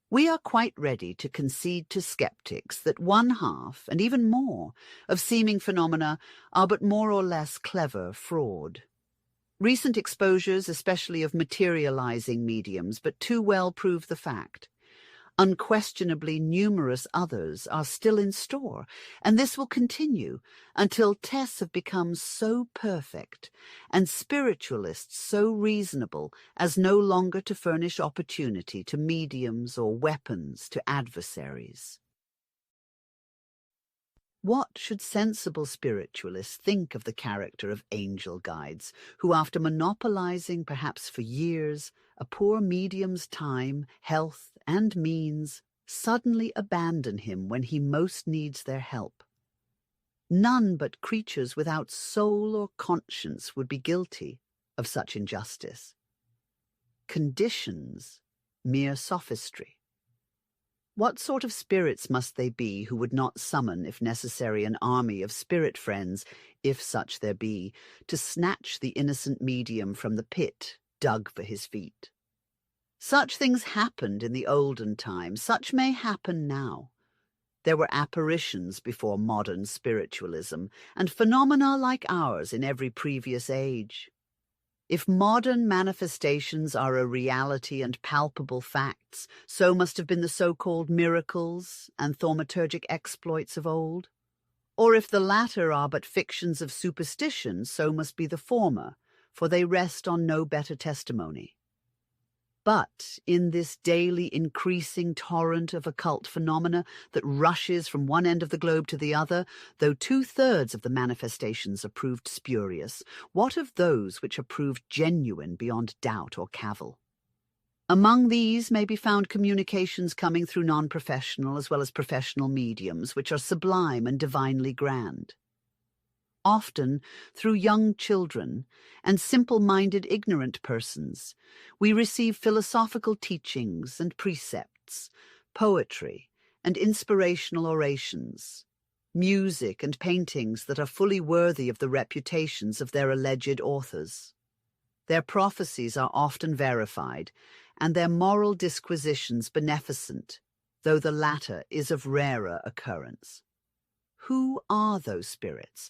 We are quite ready to concede to skeptics that one half, and even more, of seeming phenomena are but more or less clever fraud. Recent exposures, especially of materializing mediums, but too well prove the fact. Unquestionably numerous others are still in store, and this will continue until tests have become so perfect and spiritualists so reasonable as no longer to furnish opportunity to mediums or weapons to adversaries. What should sensible spiritualists think of the character of angel guides who, after monopolizing perhaps for years a poor medium's time, health, and means, suddenly abandon him when he most needs their help? None but creatures without soul or conscience would be guilty of such injustice. Conditions, mere sophistry. What sort of spirits must they be who would not summon, if necessary, an army of spirit friends, if such there be, to snatch the innocent medium from the pit dug for his feet? Such things happened in the olden time, such may happen now. There were apparitions before modern spiritualism, and phenomena like ours in every previous age. If modern manifestations are a reality and palpable facts, so must have been the so-called miracles and thaumaturgic exploits of old. Or if the latter are but fictions of superstition, so must be the former, for they rest on no better testimony. But in this daily increasing torrent of occult phenomena that rushes from one end of the globe to the other, though 2/3 of the manifestations are proved spurious, what of those which are proved genuine beyond doubt or cavil? Among these may be found communications coming through non-professional as well as professional mediums, which are sublime and divinely grand. Often, through young children and simple-minded ignorant persons, we receive philosophical teachings and precepts, poetry and inspirational orations, music and paintings that are fully worthy of the reputations of their alleged authors. Their prophecies are often verified, and their moral disquisitions beneficent, though the latter is of rarer occurrence. Who are those spirits?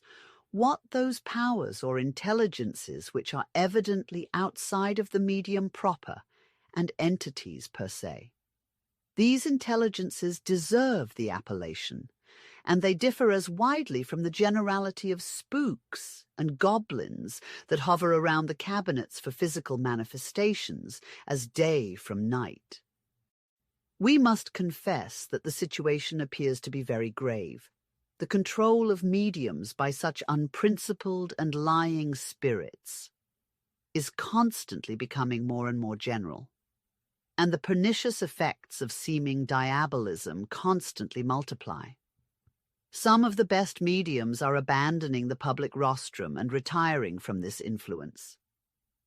What those powers or intelligences which are evidently outside of the medium proper and entities per se? These intelligences deserve the appellation, and they differ as widely from the generality of spooks and goblins that hover around the cabinets for physical manifestations as day from night. We must confess that the situation appears to be very grave. The control of mediums by such unprincipled and lying spirits is constantly becoming more and more general, and the pernicious effects of seeming diabolism constantly multiply. Some of the best mediums are abandoning the public rostrum and retiring from this influence,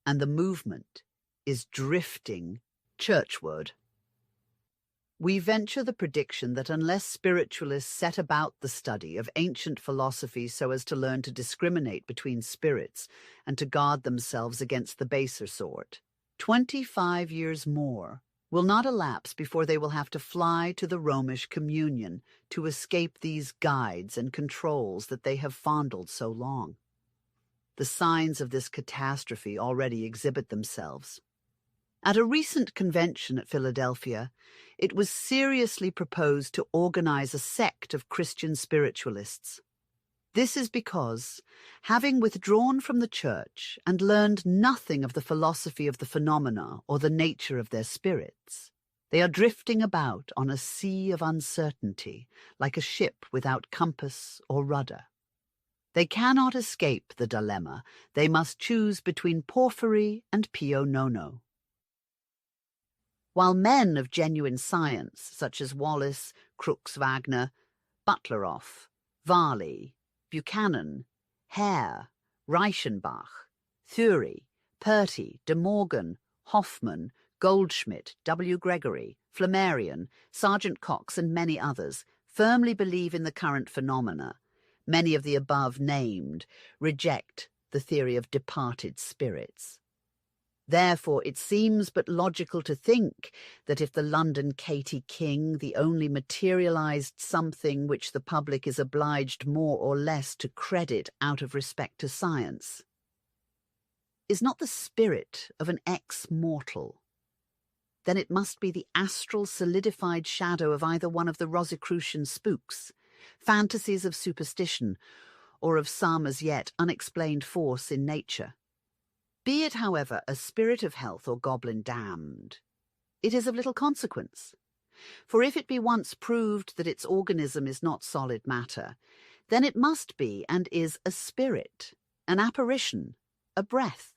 and the movement is drifting churchward. We venture the prediction that unless spiritualists set about the study of ancient philosophy so as to learn to discriminate between spirits and to guard themselves against the baser sort, 25 years more will not elapse before they will have to fly to the Romish communion to escape these guides and controls that they have fondled so long. The signs of this catastrophe already exhibit themselves. At a recent convention at Philadelphia, it was seriously proposed to organize a sect of Christian spiritualists. This is because, having withdrawn from the church and learned nothing of the philosophy of the phenomena or the nature of their spirits, they are drifting about on a sea of uncertainty, like a ship without compass or rudder. They cannot escape the dilemma. They must choose between Porphyry and Pio Nono. While men of genuine science, such as Wallace, Crookes Wagner, Butleroff, Varley, Buchanan, Hare, Reichenbach, Thury, Purty, De Morgan, Hoffman, Goldschmidt, W. Gregory, Flammarion, Sergeant Cox, and many others firmly believe in the current phenomena, many of the above named reject the theory of departed spirits. Therefore, it seems but logical to think that if the London Katy King, the only materialized something which the public is obliged more or less to credit out of respect to science, is not the spirit of an ex-mortal, then it must be the astral solidified shadow of either one of the Rosicrucian spooks, fantasies of superstition, or of some as yet unexplained force in nature. Be it, however, a spirit of health or goblin damned, it is of little consequence. For if it be once proved that its organism is not solid matter, then it must be and is a spirit, an apparition, a breath.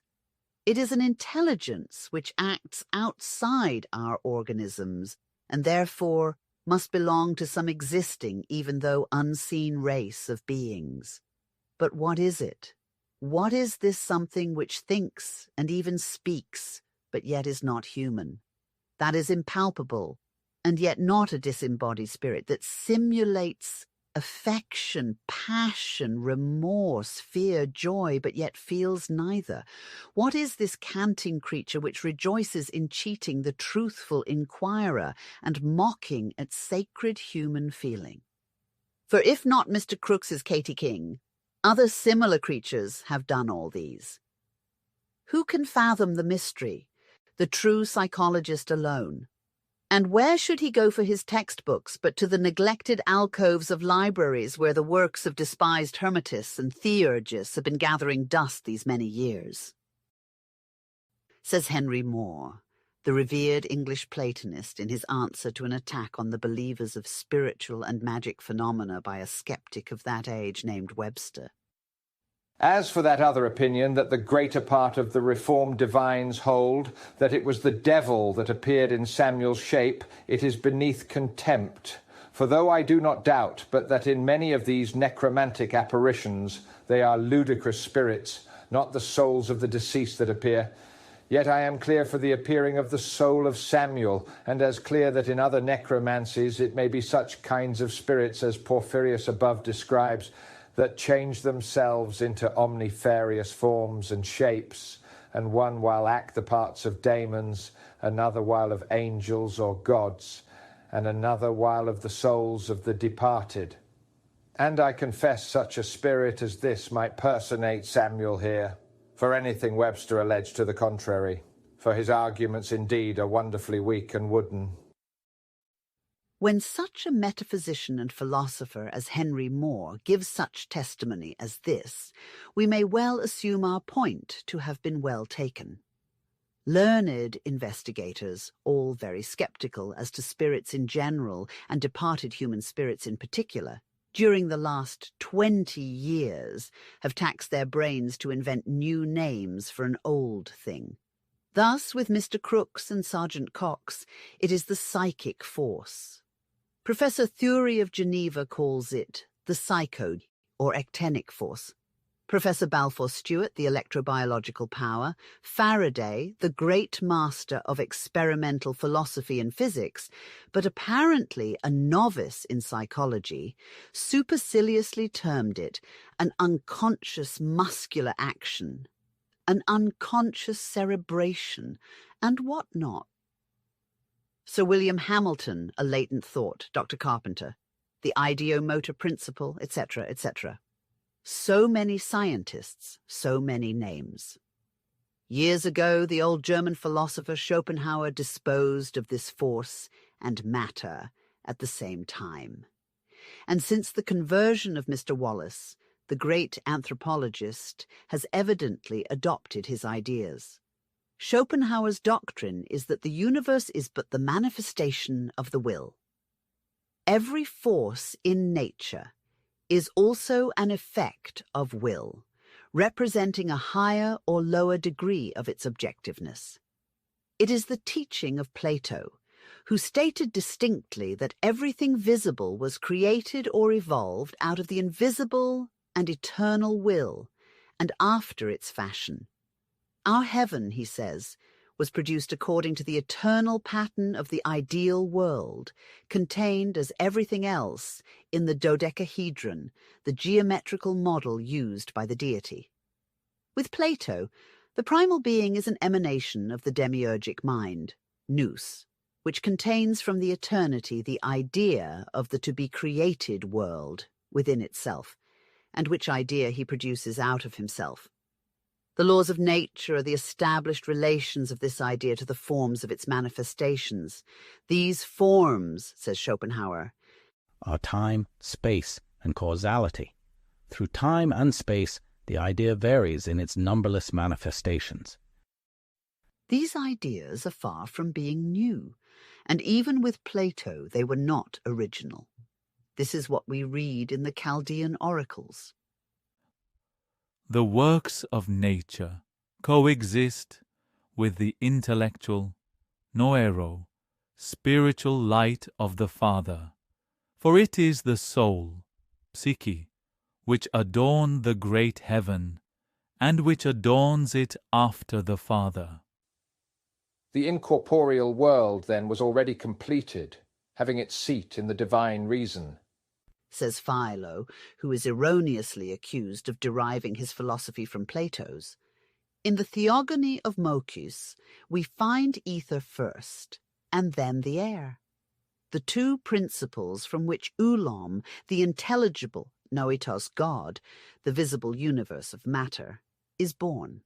It is an intelligence which acts outside our organisms, and therefore must belong to some existing, even though unseen race of beings. But what is it? What is this something which thinks and even speaks, but yet is not human? That is impalpable, and yet not a disembodied spirit, that simulates affection, passion, remorse, fear, joy, but yet feels neither. What is this canting creature which rejoices in cheating the truthful inquirer and mocking at sacred human feeling? For if not Mr. Crookes's Katy King, other similar creatures have done all these. Who can fathom the mystery? The true psychologist alone. And where should he go for his textbooks but to the neglected alcoves of libraries where the works of despised Hermetists and Theurgists have been gathering dust these many years? Says Henry More, the revered English Platonist, in his answer to an attack on the believers of spiritual and magic phenomena by a skeptic of that age named Webster. As for that other opinion that the greater part of the Reformed divines hold, that it was the devil that appeared in Samuel's shape, it is beneath contempt. For though I do not doubt but that in many of these necromantic apparitions they are ludicrous spirits, not the souls of the deceased that appear, yet I am clear for the appearing of the soul of Samuel, and as clear that in other necromancies it may be such kinds of spirits as Porphyrius above describes, that change themselves into omnifarious forms and shapes, and one while act the parts of daemons, another while of angels or gods, and another while of the souls of the departed. And I confess such a spirit as this might personate Samuel here, for anything Webster alleged to the contrary, for his arguments indeed are wonderfully weak and wooden. When such a metaphysician and philosopher as Henry More gives such testimony as this, we may well assume our point to have been well taken. Learned investigators, all very sceptical as to spirits in general and departed human spirits in particular, during the last 20 years have taxed their brains to invent new names for an old thing. Thus, with Mr. Crookes and Sergeant Cox, it is the psychic force. Professor Thury of Geneva calls it the psycho or actinic force. Professor Balfour Stewart, the electrobiological power, Faraday, the great master of experimental philosophy and physics, but apparently a novice in psychology, superciliously termed it an unconscious muscular action, an unconscious cerebration, and what not. Sir William Hamilton, a latent thought, Dr. Carpenter, the ideomotor principle, etc., etc. So many scientists, so many names. Years ago, the old German philosopher Schopenhauer disposed of this force and matter at the same time. And since the conversion of Mr. Wallace, the great anthropologist has evidently adopted his ideas. Schopenhauer's doctrine is that the universe is but the manifestation of the will. Every force in nature is also an effect of will, representing a higher or lower degree of its objectiveness. It is the teaching of Plato, who stated distinctly that everything visible was created or evolved out of the invisible and eternal will, and after its fashion. Our heaven, he says, was produced according to the eternal pattern of the ideal world, contained as everything else in the dodecahedron, the geometrical model used by the deity. With Plato, the primal being is an emanation of the demiurgic mind, nous, which contains from the eternity the idea of the to-be-created world within itself, and which idea he produces out of himself. The laws of nature are the established relations of this idea to the forms of its manifestations. These forms, says Schopenhauer, are time, space, and causality. Through time and space, the idea varies in its numberless manifestations. These ideas are far from being new, and even with Plato they were not original. This is what we read in the Chaldean oracles. The works of nature coexist with the intellectual, noero, spiritual light of the Father, for it is the soul, psyche, which adorned the great heaven, and which adorns it after the Father. The incorporeal world, then, was already completed, having its seat in the divine reason, says Philo, who is erroneously accused of deriving his philosophy from Plato's. In the Theogony of Moschus, we find ether first, and then the air, the two principles from which Oolom, the intelligible Noetos God, the visible universe of matter, is born.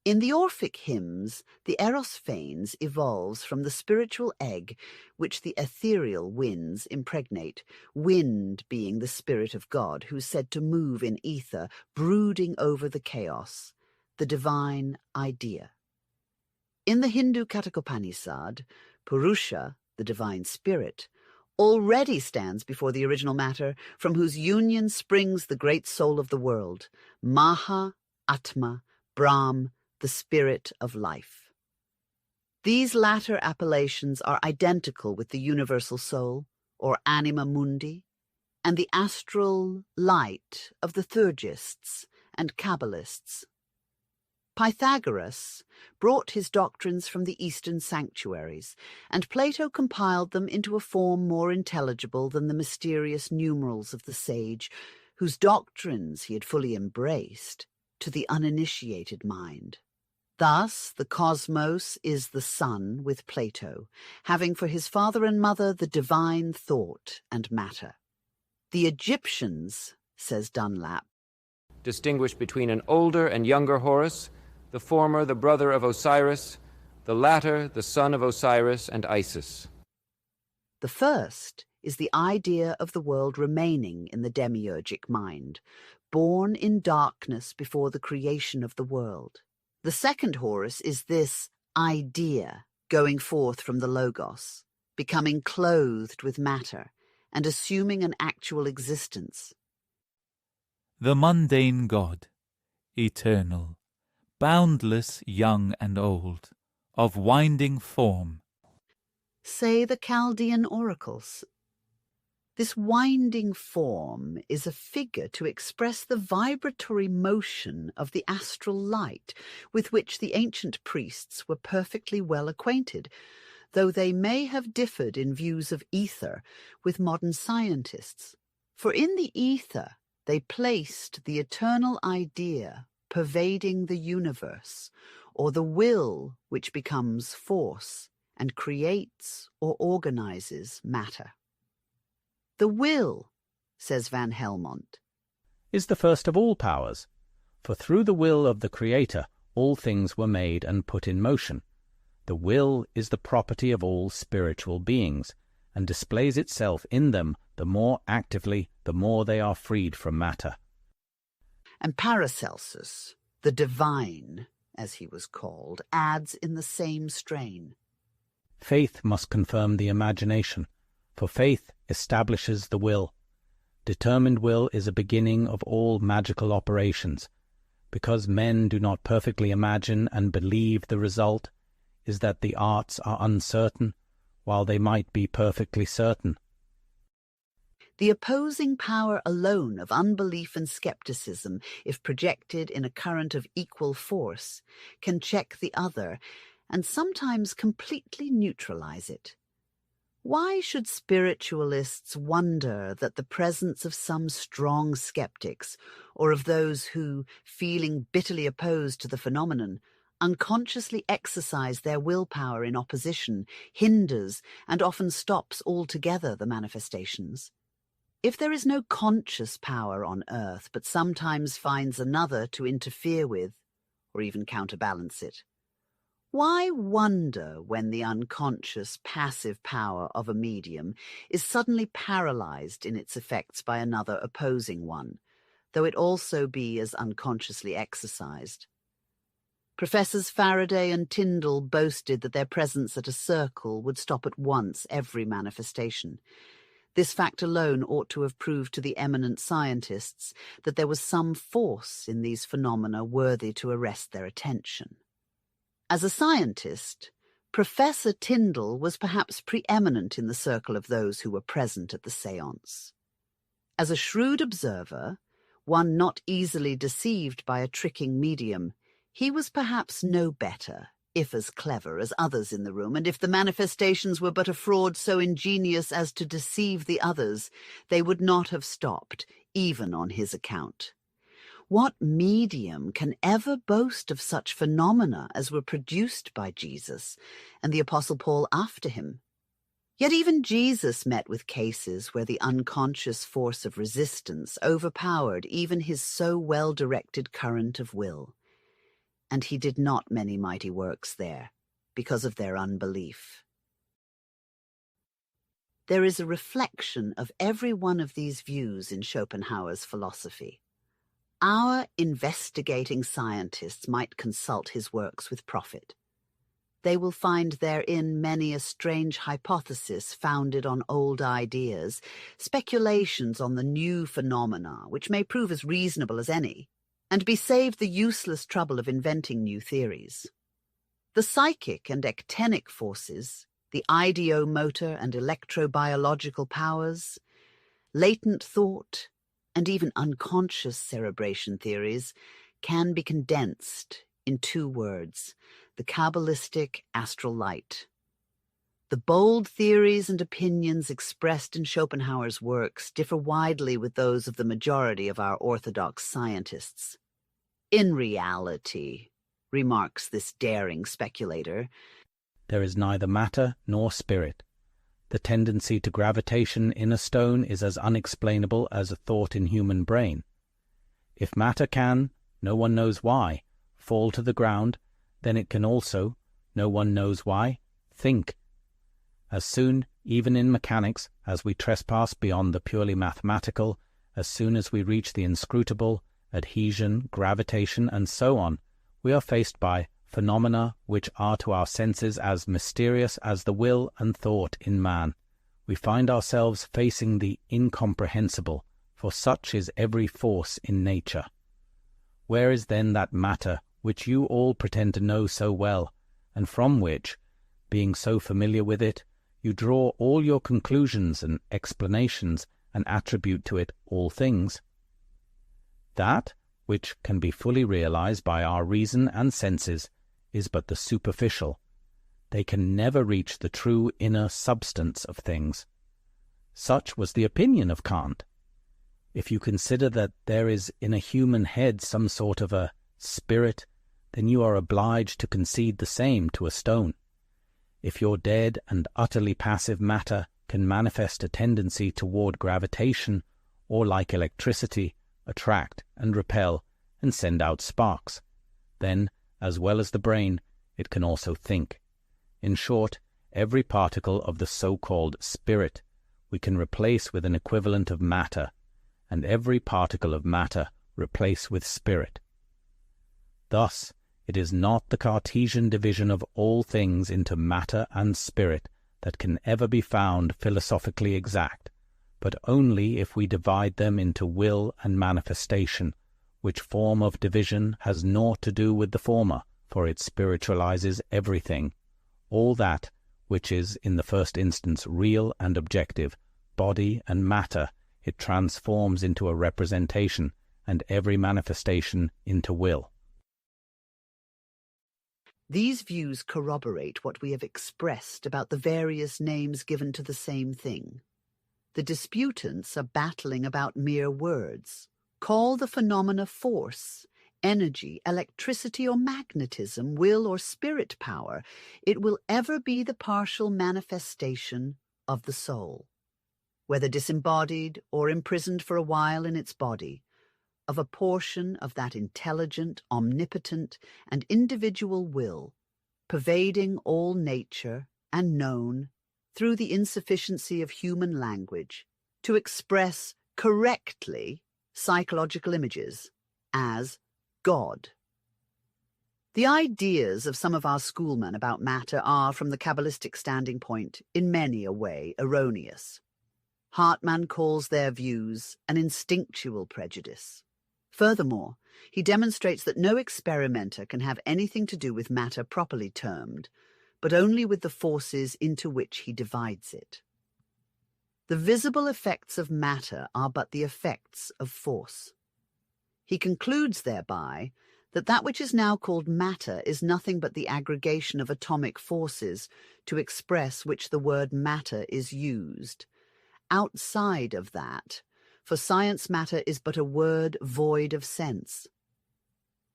In the Orphic hymns, the Eros phanes evolves from the spiritual egg which the ethereal winds impregnate, wind being the spirit of God who's said to move in ether, brooding over the chaos, the divine idea. In the Hindu Kathokopanishad, Purusha, the divine spirit, already stands before the original matter, from whose union springs the great soul of the world, Maha, Atma, Brahm, the spirit of life. These latter appellations are identical with the universal soul, or anima mundi, and the astral light of the Theurgists and Kabbalists. Pythagoras brought his doctrines from the Eastern sanctuaries, and Plato compiled them into a form more intelligible than the mysterious numerals of the sage, whose doctrines he had fully embraced, to the uninitiated mind. Thus, the cosmos is the sun with Plato, having for his father and mother the divine thought and matter. The Egyptians, says Dunlap, distinguish between an older and younger Horus, the former the brother of Osiris, the latter the son of Osiris and Isis. The first is the idea of the world remaining in the demiurgic mind, born in darkness before the creation of the world. The second Horus is this idea going forth from the Logos, becoming clothed with matter, and assuming an actual existence. The mundane God, eternal, boundless, young and old, of winding form, say the Chaldean oracles. This winding form is a figure to express the vibratory motion of the astral light with which the ancient priests were perfectly well acquainted, though they may have differed in views of ether with modern scientists. For in the ether they placed the eternal idea pervading the universe, or the will which becomes force and creates or organizes matter. The will, says Van Helmont, is the first of all powers, for through the will of the Creator all things were made and put in motion. The will is the property of all spiritual beings, and displays itself in them the more actively, the more they are freed from matter. And Paracelsus, the divine, as he was called, adds in the same strain. Faith must confirm the imagination, for faith establishes the will. Determined will is a beginning of all magical operations. Because men do not perfectly imagine and believe, the result is that the arts are uncertain, while they might be perfectly certain. The opposing power alone of unbelief and skepticism, if projected in a current of equal force, can check the other and sometimes completely neutralize it. Why should spiritualists wonder that the presence of some strong skeptics, or of those who, feeling bitterly opposed to the phenomenon, unconsciously exercise their willpower in opposition, hinders and often stops altogether the manifestations? If there is no conscious power on earth, but sometimes finds another to interfere with, or even counterbalance it, why wonder when the unconscious, passive power of a medium is suddenly paralyzed in its effects by another opposing one, though it also be as unconsciously exercised? Professors Faraday and Tyndall boasted that their presence at a circle would stop at once every manifestation. This fact alone ought to have proved to the eminent scientists that there was some force in these phenomena worthy to arrest their attention. As a scientist, Professor Tyndall was perhaps preeminent in the circle of those who were present at the séance. As a shrewd observer, one not easily deceived by a tricking medium, he was perhaps no better, if as clever, as others in the room, and if the manifestations were but a fraud so ingenious as to deceive the others, they would not have stopped, even on his account. What medium can ever boast of such phenomena as were produced by Jesus and the Apostle Paul after him? Yet even Jesus met with cases where the unconscious force of resistance overpowered even his so well-directed current of will. And he did not many mighty works there, because of their unbelief. There is a reflection of every one of these views in Schopenhauer's philosophy. Our investigating scientists might consult his works with profit. They will find therein many a strange hypothesis founded on old ideas, speculations on the new phenomena, which may prove as reasonable as any, and be saved the useless trouble of inventing new theories. The psychic and ectenic forces, the ideomotor and electrobiological powers, latent thought, and even unconscious cerebration theories can be condensed in 2 words, the Kabbalistic astral light. The bold theories and opinions expressed in Schopenhauer's works differ widely with those of the majority of our orthodox scientists. In reality, remarks this daring speculator, there is neither matter nor spirit. The tendency to gravitation in a stone is as unexplainable as a thought in human brain. If matter can, no one knows why, fall to the ground, then it can also, no one knows why, think. As soon, even in mechanics, as we trespass beyond the purely mathematical, as soon as we reach the inscrutable, adhesion, gravitation, and so on, we are faced by phenomena which are to our senses as mysterious as the will and thought in man. We find ourselves facing the incomprehensible, for such is every force in nature. Where is then that matter which you all pretend to know so well, and from which, being so familiar with it, you draw all your conclusions and explanations and attribute to it all things? That which can be fully realized by our reason and senses is but the superficial. They can never reach the true inner substance of things. Such was the opinion of Kant. If you consider that there is in a human head some sort of a spirit, then you are obliged to concede the same to a stone. If your dead and utterly passive matter can manifest a tendency toward gravitation, or like electricity, attract and repel and send out sparks, then, as well as the brain, it can also think. In short, every particle of the so-called spirit we can replace with an equivalent of matter, and every particle of matter replace with spirit. Thus, it is not the Cartesian division of all things into matter and spirit that can ever be found philosophically exact, but only if we divide them into will and manifestation, which form of division has naught to do with the former, for it spiritualizes everything. All that which is in the first instance real and objective, body and matter, it transforms into a representation, and every manifestation into will. These views corroborate what we have expressed about the various names given to the same thing. The disputants are battling about mere words. Call the phenomena force, energy, electricity or magnetism, will or spirit power. It will ever be the partial manifestation of the soul, whether disembodied or imprisoned for a while in its body, of a portion of that intelligent, omnipotent, and individual will, pervading all nature and known through the insufficiency of human language to express correctly psychological images as God. The ideas of some of our schoolmen about matter are, from the Kabbalistic standing point, in many a way erroneous. Hartmann calls their views an instinctual prejudice. Furthermore, he demonstrates that no experimenter can have anything to do with matter properly termed, but only with the forces into which he divides it. The visible effects of matter are but the effects of force. He concludes thereby that that which is now called matter is nothing but the aggregation of atomic forces to express which the word matter is used. Outside of that, for science matter is but a word void of sense.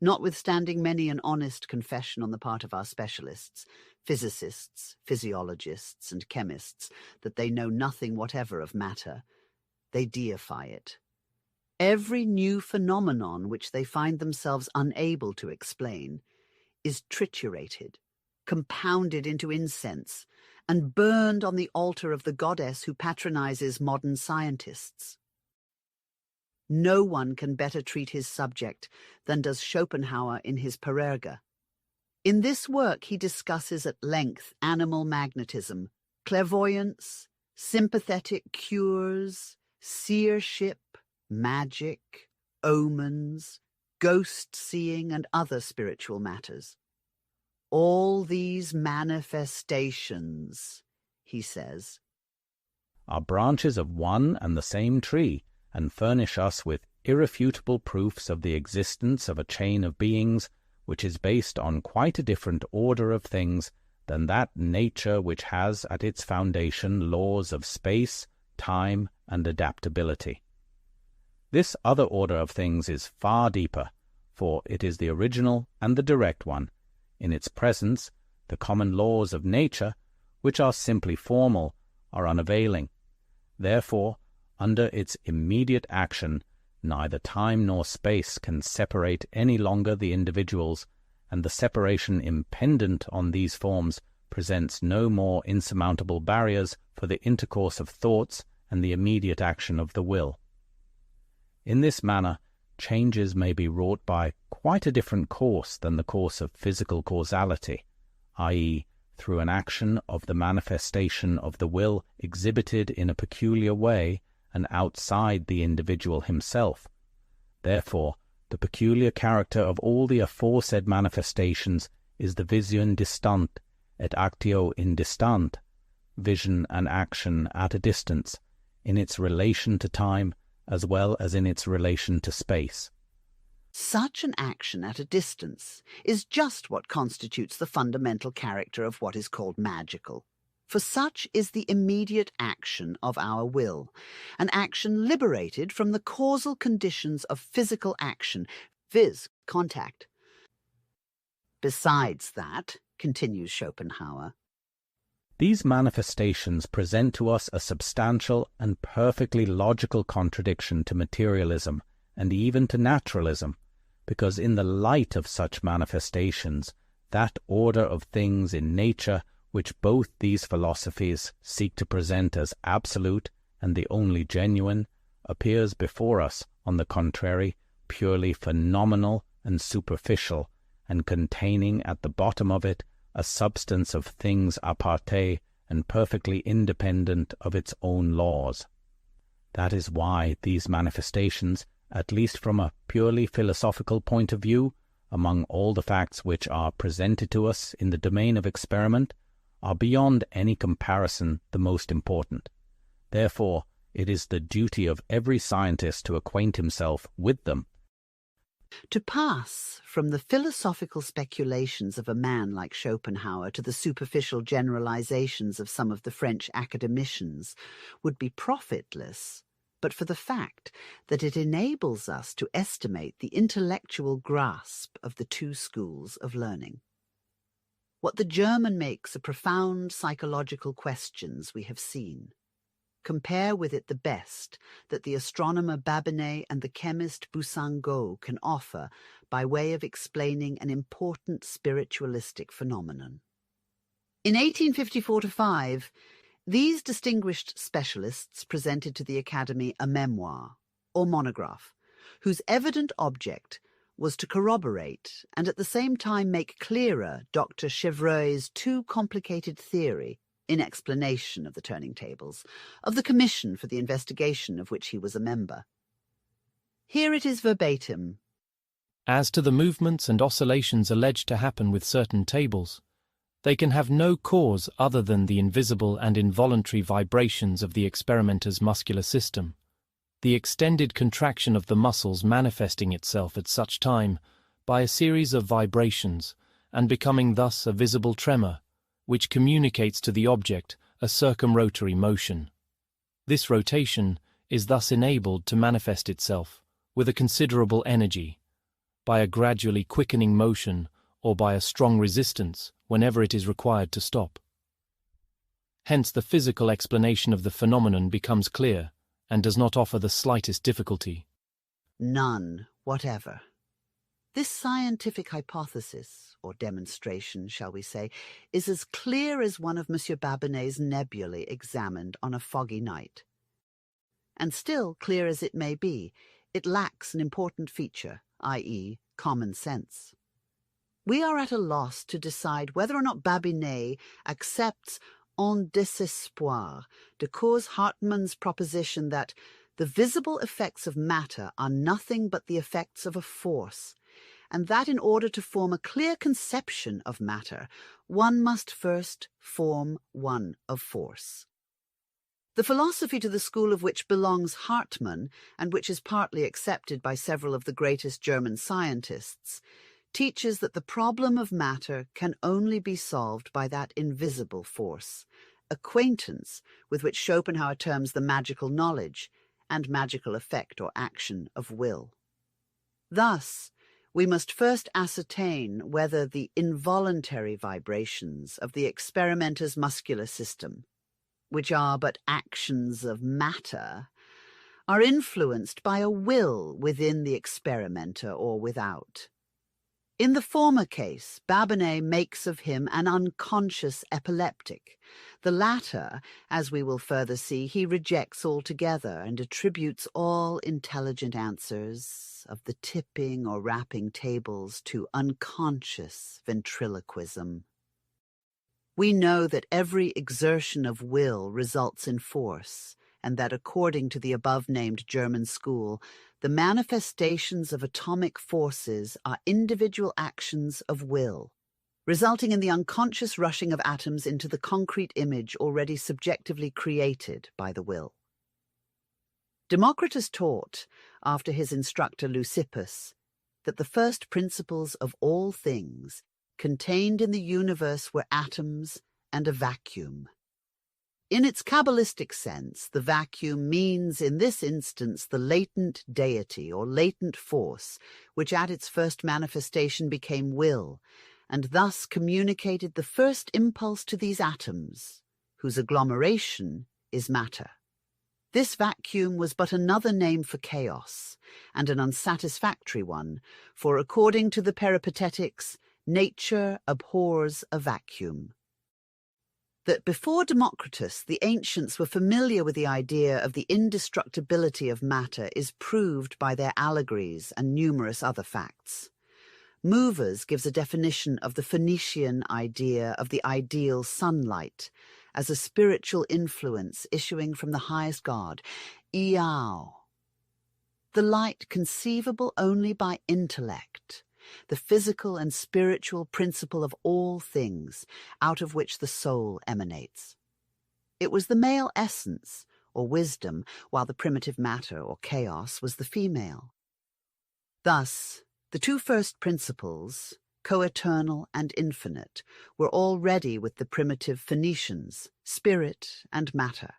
Notwithstanding many an honest confession on the part of our specialists, physicists, physiologists, and chemists, that they know nothing whatever of matter, they deify it. Every new phenomenon which they find themselves unable to explain is triturated, compounded into incense, and burned on the altar of the goddess who patronizes modern scientists. No one can better treat his subject than does Schopenhauer in his Parerga. In this work he discusses at length animal magnetism, clairvoyance, sympathetic cures, seership, magic, omens, ghost-seeing, and other spiritual matters. All these manifestations, he says, are branches of one and the same tree, and furnish us with irrefutable proofs of the existence of a chain of beings which is based on quite a different order of things than that nature which has at its foundation laws of space, time, and adaptability. This other order of things is far deeper, for it is the original and the direct one. In its presence, the common laws of nature, which are simply formal, are unavailing. Therefore, under its immediate action, neither time nor space can separate any longer the individuals, and the separation impendent on these forms presents no more insurmountable barriers for the intercourse of thoughts and the immediate action of the will. In this manner, changes may be wrought by quite a different course than the course of physical causality, i.e., through an action of the manifestation of the will exhibited in a peculiar way and outside the individual himself. Therefore, the peculiar character of all the aforesaid manifestations is the vision distant et actio in distant, vision and action at a distance, in its relation to time as well as in its relation to space. Such an action at a distance is just what constitutes the fundamental character of what is called magical. For such is the immediate action of our will, an action liberated from the causal conditions of physical action, viz., contact. Besides that, continues Schopenhauer, these manifestations present to us a substantial and perfectly logical contradiction to materialism and even to naturalism, because in the light of such manifestations, that order of things in nature which both these philosophies seek to present as absolute and the only genuine, appears before us, on the contrary, purely phenomenal and superficial, and containing at the bottom of it a substance of things aparte and perfectly independent of its own laws. That is why these manifestations, at least from a purely philosophical point of view, among all the facts which are presented to us in the domain of experiment, are beyond any comparison the most important. Therefore, it is the duty of every scientist to acquaint himself with them. To pass from the philosophical speculations of a man like Schopenhauer to the superficial generalizations of some of the French academicians would be profitless, but for the fact that it enables us to estimate the intellectual grasp of the two schools of learning. What the German makes of profound psychological questions we have seen. Compare with it the best that the astronomer Babinet and the chemist Boussingault can offer by way of explaining an important spiritualistic phenomenon. In 1854-5, these distinguished specialists presented to the Academy a memoir, or monograph, whose evident object was to corroborate and at the same time make clearer Dr. Chevreuil's too complicated theory, in explanation of the turning tables, of the commission for the investigation of which he was a member. Here it is verbatim. As to the movements and oscillations alleged to happen with certain tables, they can have no cause other than the invisible and involuntary vibrations of the experimenter's muscular system, the extended contraction of the muscles manifesting itself at such time by a series of vibrations and becoming thus a visible tremor, which communicates to the object a circumrotary motion. This rotation is thus enabled to manifest itself with a considerable energy, by a gradually quickening motion or by a strong resistance whenever it is required to stop. Hence the physical explanation of the phenomenon becomes clear and does not offer the slightest difficulty. None whatever. This scientific hypothesis, or demonstration, shall we say, is as clear as one of M. Babinet's nebulae examined on a foggy night. And still, clear as it may be, it lacks an important feature, i.e., common sense. We are at a loss to decide whether or not Babinet accepts en désespoir de cause Hartmann's proposition that the visible effects of matter are nothing but the effects of a force, and that in order to form a clear conception of matter, one must first form one of force. The philosophy to the school of which belongs Hartmann, and which is partly accepted by several of the greatest German scientists, teaches that the problem of matter can only be solved by that invisible force, acquaintance with which Schopenhauer terms the magical knowledge and magical effect or action of will. Thus, we must first ascertain whether the involuntary vibrations of the experimenter's muscular system, which are but actions of matter, are influenced by a will within the experimenter or without. In the former case, Babinets makes of him an unconscious epileptic. The latter, as we will further see, he rejects altogether and attributes all intelligent answers of the tipping or rapping tables to unconscious ventriloquism. We know that every exertion of will results in force, and that according to the above-named German school, the manifestations of atomic forces are individual actions of will, resulting in the unconscious rushing of atoms into the concrete image already subjectively created by the will. Democritus taught, after his instructor Leucippus, that the first principles of all things contained in the universe were atoms and a vacuum. In its Kabbalistic sense, the vacuum means in this instance the latent deity or latent force, which at its first manifestation became will, and thus communicated the first impulse to these atoms, whose agglomeration is matter. This vacuum was but another name for chaos, and an unsatisfactory one, for according to the Peripatetics, nature abhors a vacuum. That before Democritus the ancients were familiar with the idea of the indestructibility of matter is proved by their allegories and numerous other facts. Movers gives a definition of the Phoenician idea of the ideal sunlight as a spiritual influence issuing from the highest god, Iao. The light conceivable only by intellect, the physical and spiritual principle of all things, out of which the soul emanates. It was the male essence, or wisdom, while the primitive matter, or chaos, was the female. Thus, the two first principles, co-eternal and infinite, were already with the primitive Phoenicians, spirit and matter.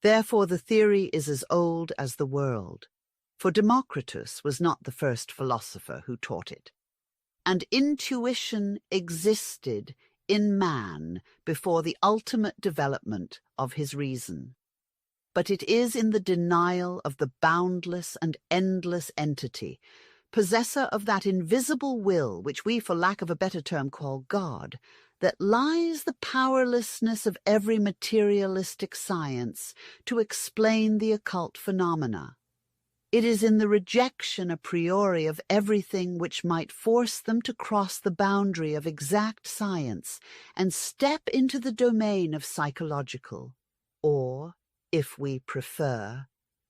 Therefore the theory is as old as the world, for Democritus was not the first philosopher who taught it. And intuition existed in man before the ultimate development of his reason. But it is in the denial of the boundless and endless entity, possessor of that invisible will which we, for lack of a better term, call God, that lies the powerlessness of every materialistic science to explain the occult phenomena. It is in the rejection a priori of everything which might force them to cross the boundary of exact science and step into the domain of psychological, or, if we prefer,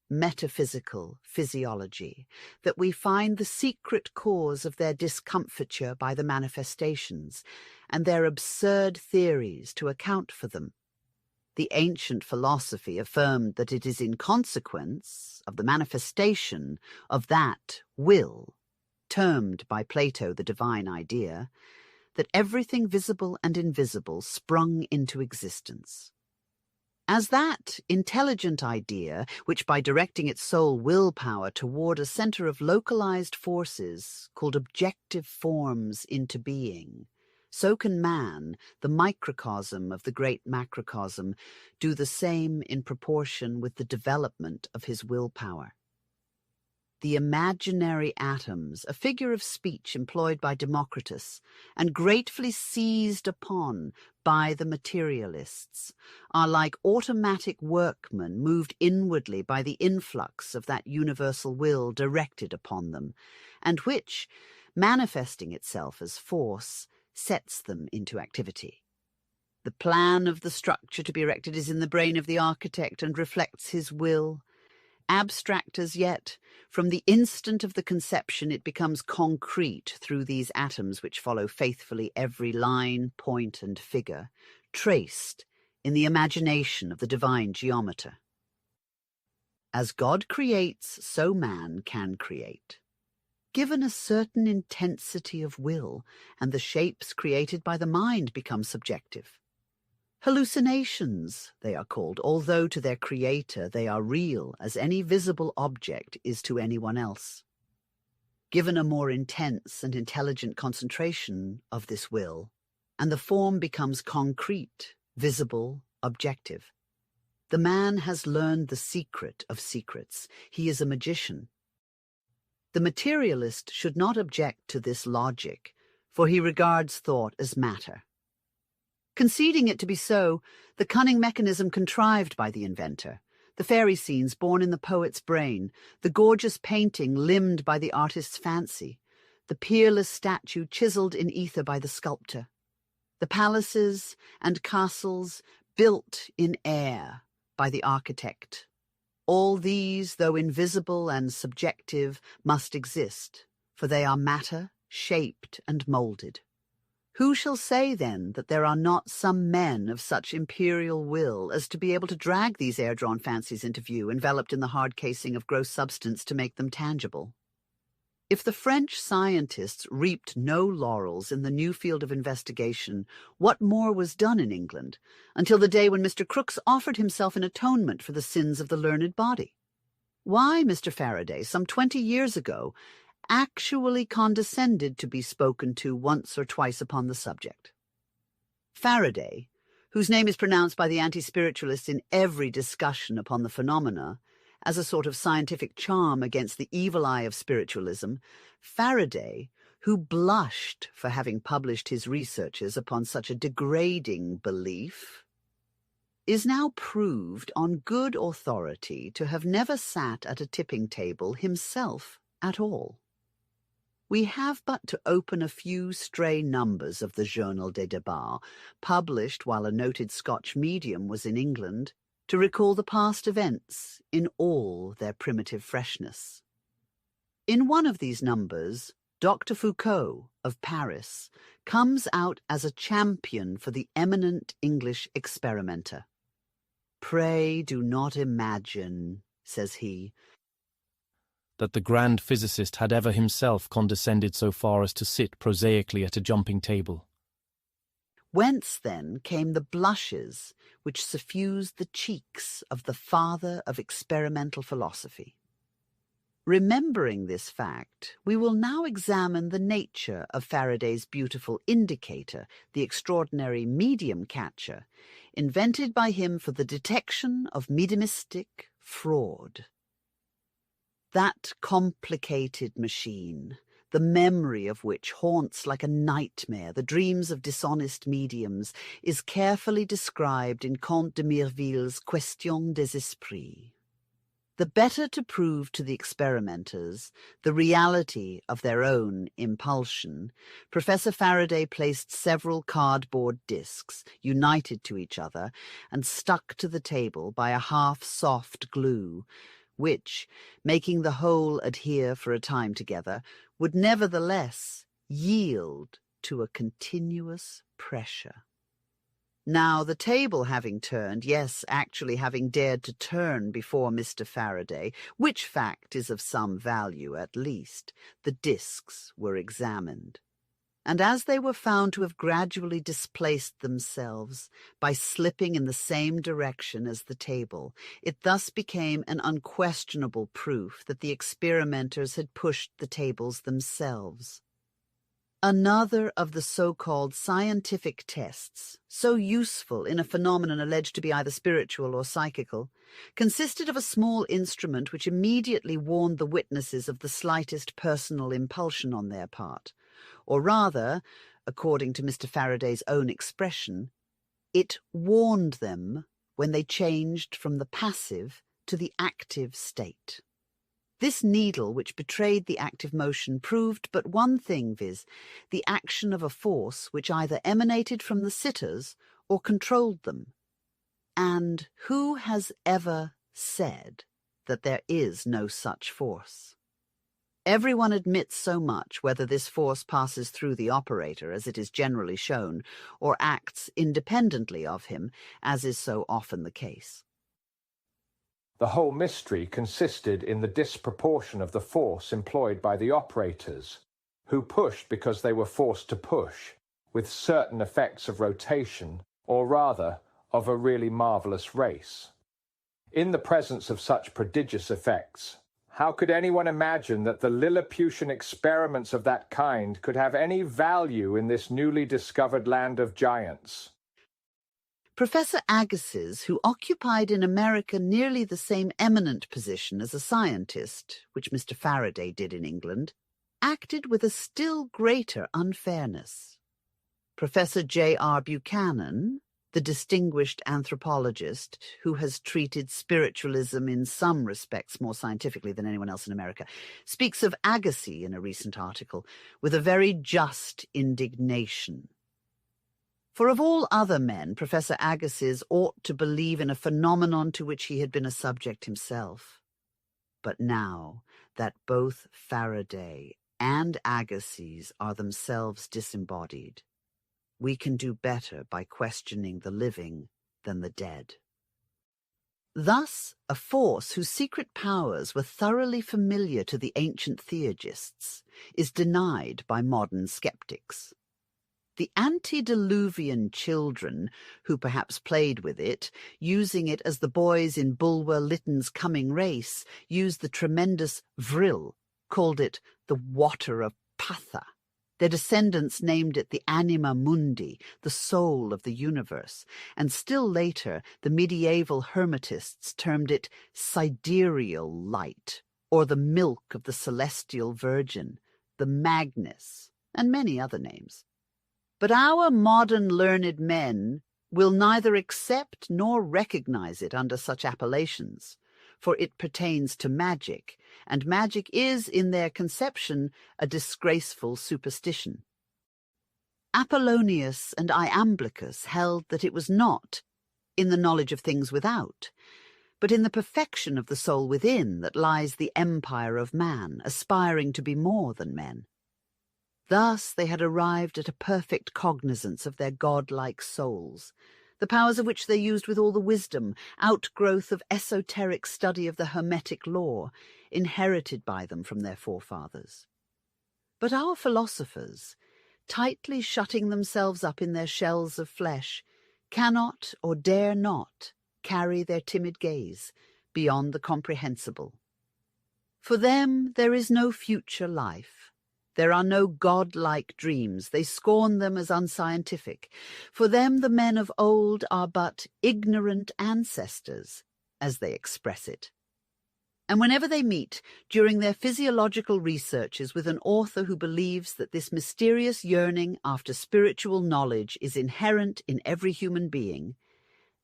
metaphysical physiology, that we find the secret cause of their discomfiture by the manifestations, and their absurd theories to account for them. The ancient philosophy affirmed that it is in consequence of the manifestation of that will, termed by Plato the divine idea, that everything visible and invisible sprung into existence. As that intelligent idea, which by directing its sole willpower toward a center of localized forces called objective forms into being, so can man, the microcosm of the great macrocosm, do the same in proportion with the development of his willpower. The imaginary atoms, a figure of speech employed by Democritus, and gratefully seized upon by the materialists, are like automatic workmen moved inwardly by the influx of that universal will directed upon them, and which, manifesting itself as force, sets them into activity. The plan of the structure to be erected is in the brain of the architect and reflects his will, Abstract as yet, from the instant of the conception it becomes concrete through these atoms which follow faithfully every line, point, and figure, traced in the imagination of the divine geometer. As God creates, so man can create. Given a certain intensity of will, and the shapes created by the mind become subjective. Hallucinations, they are called, although to their creator they are real as any visible object is to anyone else. Given a more intense and intelligent concentration of this will, and the form becomes concrete, visible, objective. The man has learned the secret of secrets. He is a magician. The materialist should not object to this logic, for he regards thought as matter. Conceding it to be so, the cunning mechanism contrived by the inventor, the fairy scenes born in the poet's brain, the gorgeous painting limned by the artist's fancy, the peerless statue chiseled in ether by the sculptor, the palaces and castles built in air by the architect. All these, though invisible and subjective, must exist, for they are matter, shaped and moulded. Who shall say, then, that there are not some men of such imperial will as to be able to drag these air-drawn fancies into view, enveloped in the hard casing of gross substance to make them tangible? If the French scientists reaped no laurels in the new field of investigation, what more was done in England, until the day when Mr. Crookes offered himself in atonement for the sins of the learned body? Why Mr. Faraday, some 20 years ago, actually condescended to be spoken to once or twice upon the subject. Faraday, whose name is pronounced by the anti-spiritualists in every discussion upon the phenomena, as a sort of scientific charm against the evil eye of spiritualism, Faraday, who blushed for having published his researches upon such a degrading belief, is now proved on good authority to have never sat at a tipping table himself at all. We have but to open a few stray numbers of the Journal des Débats, published while a noted Scotch medium was in England, to recall the past events in all their primitive freshness. In one of these numbers, Dr. Foucault of Paris comes out as a champion for the eminent English experimenter. "Pray do not imagine," says he, that the grand physicist had ever himself condescended so far as to sit prosaically at a jumping table. Whence then came the blushes which suffused the cheeks of the father of experimental philosophy? Remembering this fact, we will now examine the nature of Faraday's beautiful indicator, the extraordinary medium catcher, invented by him for the detection of mediumistic fraud. That complicated machine, the memory of which haunts like a nightmare the dreams of dishonest mediums, is carefully described in Comte de Mirville's Question des Esprits. The better to prove to the experimenters the reality of their own impulsion, Professor Faraday placed several cardboard discs, united to each other and stuck to the table by a half-soft glue, which, making the whole adhere for a time together, would nevertheless yield to a continuous pressure. Now, the table having turned, yes, actually having dared to turn before Mr. Faraday, which fact is of some value at least, the discs were examined. And as they were found to have gradually displaced themselves by slipping in the same direction as the table, it thus became an unquestionable proof that the experimenters had pushed the tables themselves. Another of the so-called scientific tests, so useful in a phenomenon alleged to be either spiritual or psychical, consisted of a small instrument which immediately warned the witnesses of the slightest personal impulsion on their part. Or rather, according to Mr. Faraday's own expression, it warned them when they changed from the passive to the active state. This needle, which betrayed the active motion, proved but one thing, viz., the action of a force which either emanated from the sitters or controlled them. And who has ever said that there is no such force. Everyone admits so much, whether this force passes through the operator, as it is generally shown, or acts independently of him, as is so often the case. The whole mystery consisted in the disproportion of the force employed by the operators, who pushed because they were forced to push, with certain effects of rotation, or rather, of a really marvelous race. In the presence of such prodigious effects, how could anyone imagine that the Lilliputian experiments of that kind could have any value in this newly discovered land of giants? Professor Agassiz, who occupied in America nearly the same eminent position as a scientist, which Mr. Faraday did in England, acted with a still greater unfairness. Professor J.R. Buchanan, the distinguished anthropologist who has treated spiritualism in some respects more scientifically than anyone else in America, speaks of Agassiz in a recent article with a very just indignation. For of all other men, Professor Agassiz ought to believe in a phenomenon to which he had been a subject himself. But now that both Faraday and Agassiz are themselves disembodied, we can do better by questioning the living than the dead. Thus, a force whose secret powers were thoroughly familiar to the ancient theurgists is denied by modern skeptics. The antediluvian children, who perhaps played with it, using it as the boys in Bulwer Lytton's Coming Race used the tremendous vril, called it the water of Patha. Their descendants named it the anima mundi, the soul of the universe, and still later the medieval Hermetists termed it sidereal light, or the milk of the celestial virgin, the Magnus, and many other names. But our modern learned men will neither accept nor recognize it under such appellations, for it pertains to magic, and magic is, in their conception, a disgraceful superstition. Apollonius and Iamblichus held that it was not in the knowledge of things without, but in the perfection of the soul within that lies the empire of man, aspiring to be more than men. Thus they had arrived at a perfect cognizance of their godlike souls, the powers of which they used with all the wisdom, outgrowth of esoteric study of the Hermetic law, inherited by them from their forefathers. But our philosophers, tightly shutting themselves up in their shells of flesh, cannot or dare not carry their timid gaze beyond the comprehensible. For them there is no future life. There are no godlike dreams. They scorn them as unscientific. For them the men of old are but ignorant ancestors, as they express it. And whenever they meet, during their physiological researches, with an author who believes that this mysterious yearning after spiritual knowledge is inherent in every human being,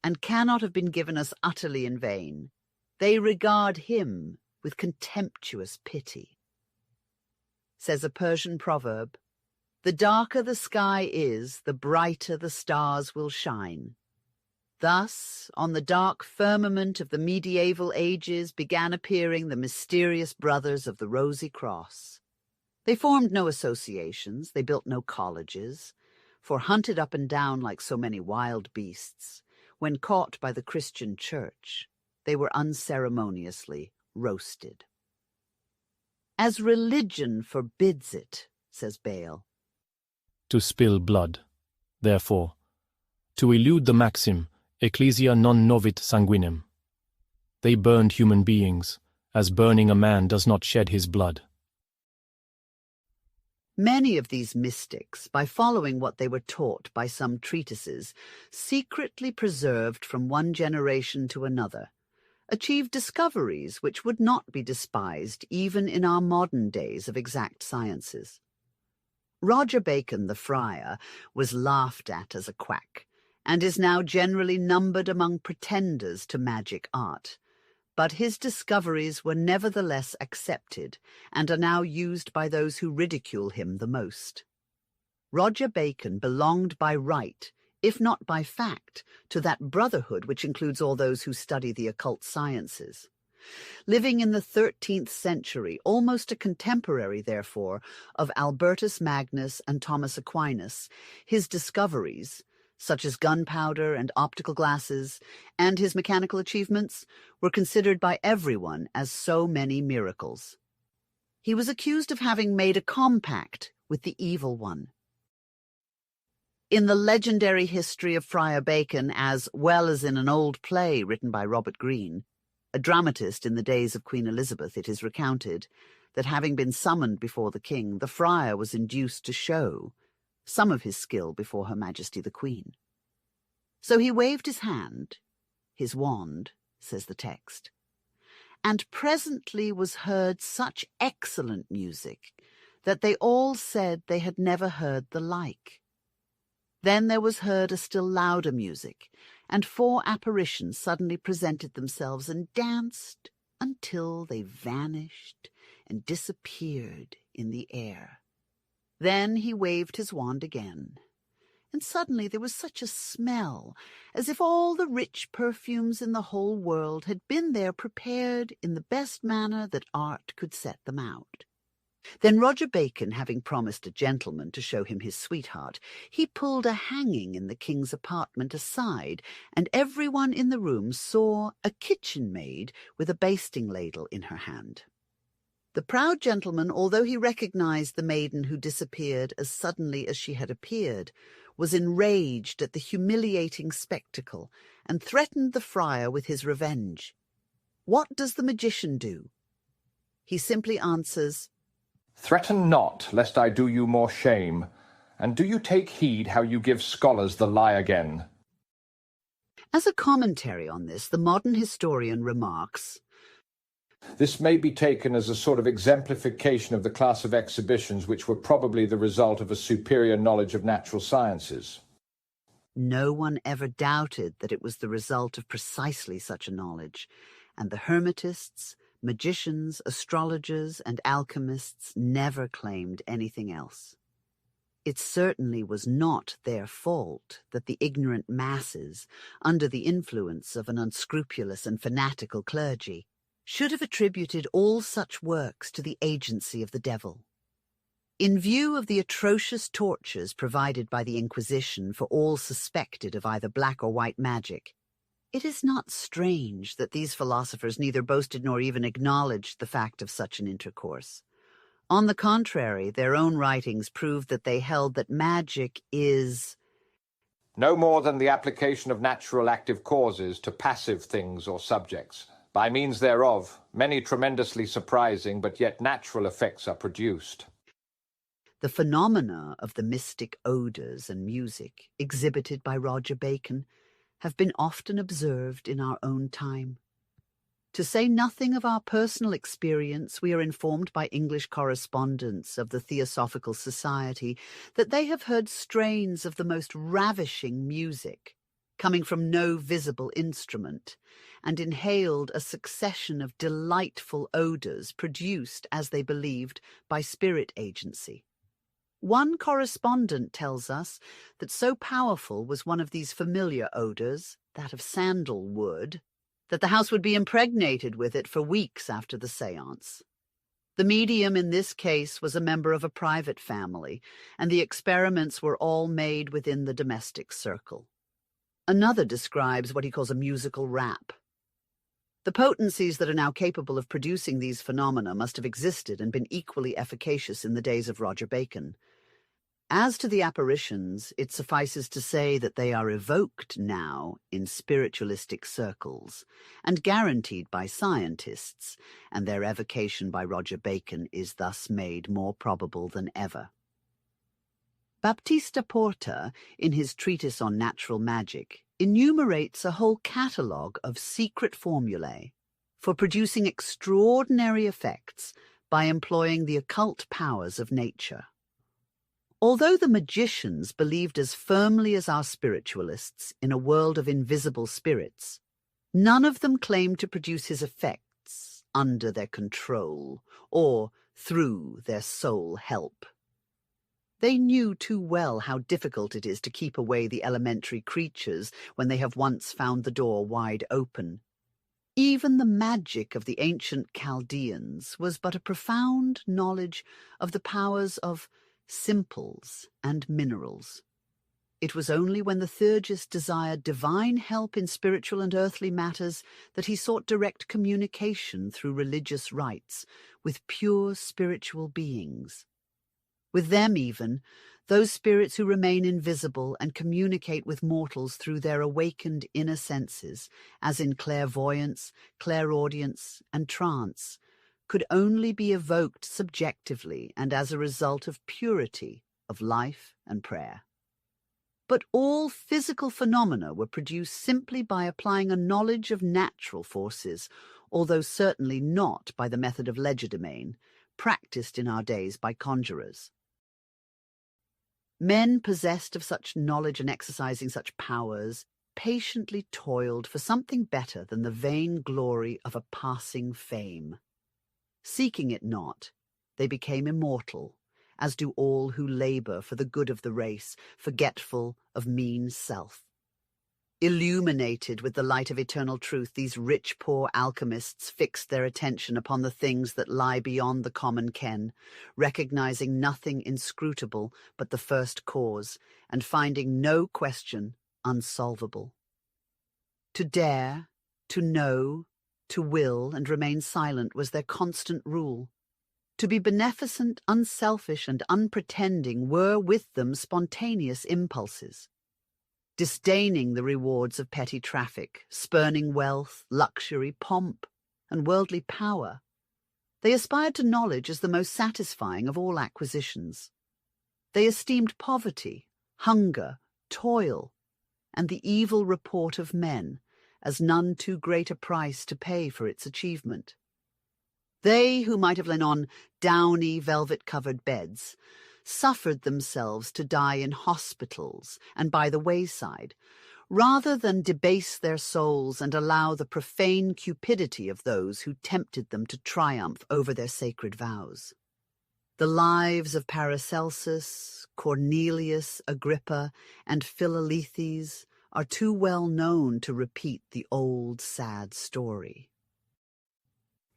and cannot have been given us utterly in vain, they regard him with contemptuous pity. Says a Persian proverb, "The darker the sky is, the brighter the stars will shine." Thus, on the dark firmament of the medieval ages began appearing the mysterious brothers of the Rosy Cross. They formed no associations, they built no colleges, for hunted up and down like so many wild beasts, when caught by the Christian Church, they were unceremoniously roasted. As religion forbids it, says Bayle, to spill blood. Therefore, to elude the maxim, ecclesia non novit sanguinem. They burned human beings, as burning a man does not shed his blood. Many of these mystics, by following what they were taught by some treatises, secretly preserved from one generation to another, achieved discoveries which would not be despised even in our modern days of exact sciences. Roger Bacon, the friar, was laughed at as a quack, and is now generally numbered among pretenders to magic art. But his discoveries were nevertheless accepted, and are now used by those who ridicule him the most. Roger Bacon belonged by right, if not by fact, to that brotherhood which includes all those who study the occult sciences. Living in the 13th century, almost a contemporary, therefore, of Albertus Magnus and Thomas Aquinas, his discoveries, such as gunpowder and optical glasses, and his mechanical achievements, were considered by everyone as so many miracles. He was accused of having made a compact with the evil one. In the legendary history of Friar Bacon, as well as in an old play written by Robert Greene, a dramatist in the days of Queen Elizabeth, it is recounted that having been summoned before the king, the friar was induced to show some of his skill before Her Majesty the Queen. So he waved his hand, his wand, says the text, and presently was heard such excellent music that they all said they had never heard the like. Then there was heard a still louder music, and 4 apparitions suddenly presented themselves and danced until they vanished and disappeared in the air. Then he waved his wand again, and suddenly there was such a smell, as if all the rich perfumes in the whole world had been there prepared in the best manner that art could set them out. Then Roger Bacon, having promised a gentleman to show him his sweetheart, he pulled a hanging in the king's apartment aside, and everyone in the room saw a kitchen maid with a basting ladle in her hand. The proud gentleman, although he recognized the maiden who disappeared as suddenly as she had appeared, was enraged at the humiliating spectacle, and threatened the friar with his revenge. What does the magician do? He simply answers, "Threaten not, lest I do you more shame, and do you take heed how you give scholars the lie again." As a commentary on this, the modern historian remarks, This may be taken as a sort of exemplification of the class of exhibitions which were probably the result of a superior knowledge of natural sciences. no one ever doubted that it was the result of precisely such a knowledge, and the Hermetists, magicians, astrologers, and alchemists never claimed anything else. It certainly was not their fault that the ignorant masses, under the influence of an unscrupulous and fanatical clergy, should have attributed all such works to the agency of the devil. In view of the atrocious tortures provided by the Inquisition for all suspected of either black or white magic, it is not strange that these philosophers neither boasted nor even acknowledged the fact of such an intercourse. On the contrary, their own writings proved that they held that magic is no more than the application of natural active causes to passive things or subjects. By means thereof, many tremendously surprising but yet natural effects are produced. the phenomena of the mystic odours and music exhibited by Roger Bacon have been often observed in our own time. To say nothing of our personal experience, we are informed by English correspondents of the Theosophical Society that they have heard strains of the most ravishing music, coming from no visible instrument, and inhaled a succession of delightful odours produced, as they believed, by spirit agency. One correspondent tells us that so powerful was one of these familiar odours, that of sandalwood, that the house would be impregnated with it for weeks after the séance. The medium in this case was a member of a private family, and the experiments were all made within the domestic circle. Another describes what he calls a musical rap. The potencies that are now capable of producing these phenomena must have existed and been equally efficacious in the days of Roger Bacon. As to the apparitions, it suffices to say that they are evoked now in spiritualistic circles and guaranteed by scientists, and their evocation by Roger Bacon is thus made more probable than ever. Baptista Porta, in his treatise on natural magic, enumerates a whole catalogue of secret formulae for producing extraordinary effects by employing the occult powers of nature. Although the magicians believed as firmly as our spiritualists in a world of invisible spirits, none of them claimed to produce his effects under their control or through their sole help. They knew too well how difficult it is to keep away the elementary creatures when they have once found the door wide open. Even the magic of the ancient Chaldeans was but a profound knowledge of the powers of simples and minerals. It was only when the Theurgist desired divine help in spiritual and earthly matters that he sought direct communication through religious rites with pure spiritual beings. With them even, those spirits who remain invisible and communicate with mortals through their awakened inner senses, as in clairvoyance, clairaudience, and trance, could only be evoked subjectively and as a result of purity of life and prayer. But all physical phenomena were produced simply by applying a knowledge of natural forces, although certainly not by the method of legerdemain, practiced in our days by conjurers. Men possessed of such knowledge and exercising such powers patiently toiled for something better than the vain glory of a passing fame. Seeking it not, they became immortal, as do all who labor for the good of the race, forgetful of mean self. Illuminated with the light of eternal truth, these rich poor alchemists fixed their attention upon the things that lie beyond the common ken, recognizing nothing inscrutable but the first cause, and finding no question unsolvable. To dare, to know, to will, and remain silent was their constant rule. To be beneficent, unselfish, and unpretending were with them spontaneous impulses. Disdaining the rewards of petty traffic, spurning wealth, luxury, pomp, and worldly power, they aspired to knowledge as the most satisfying of all acquisitions. They esteemed poverty, hunger, toil, and the evil report of men as none too great a price to pay for its achievement. They who might have lain on downy, velvet-covered beds suffered themselves to die in hospitals and by the wayside, rather than debase their souls and allow the profane cupidity of those who tempted them to triumph over their sacred vows. The lives of Paracelsus, Cornelius, Agrippa, and Philalethes are too well known to repeat the old sad story.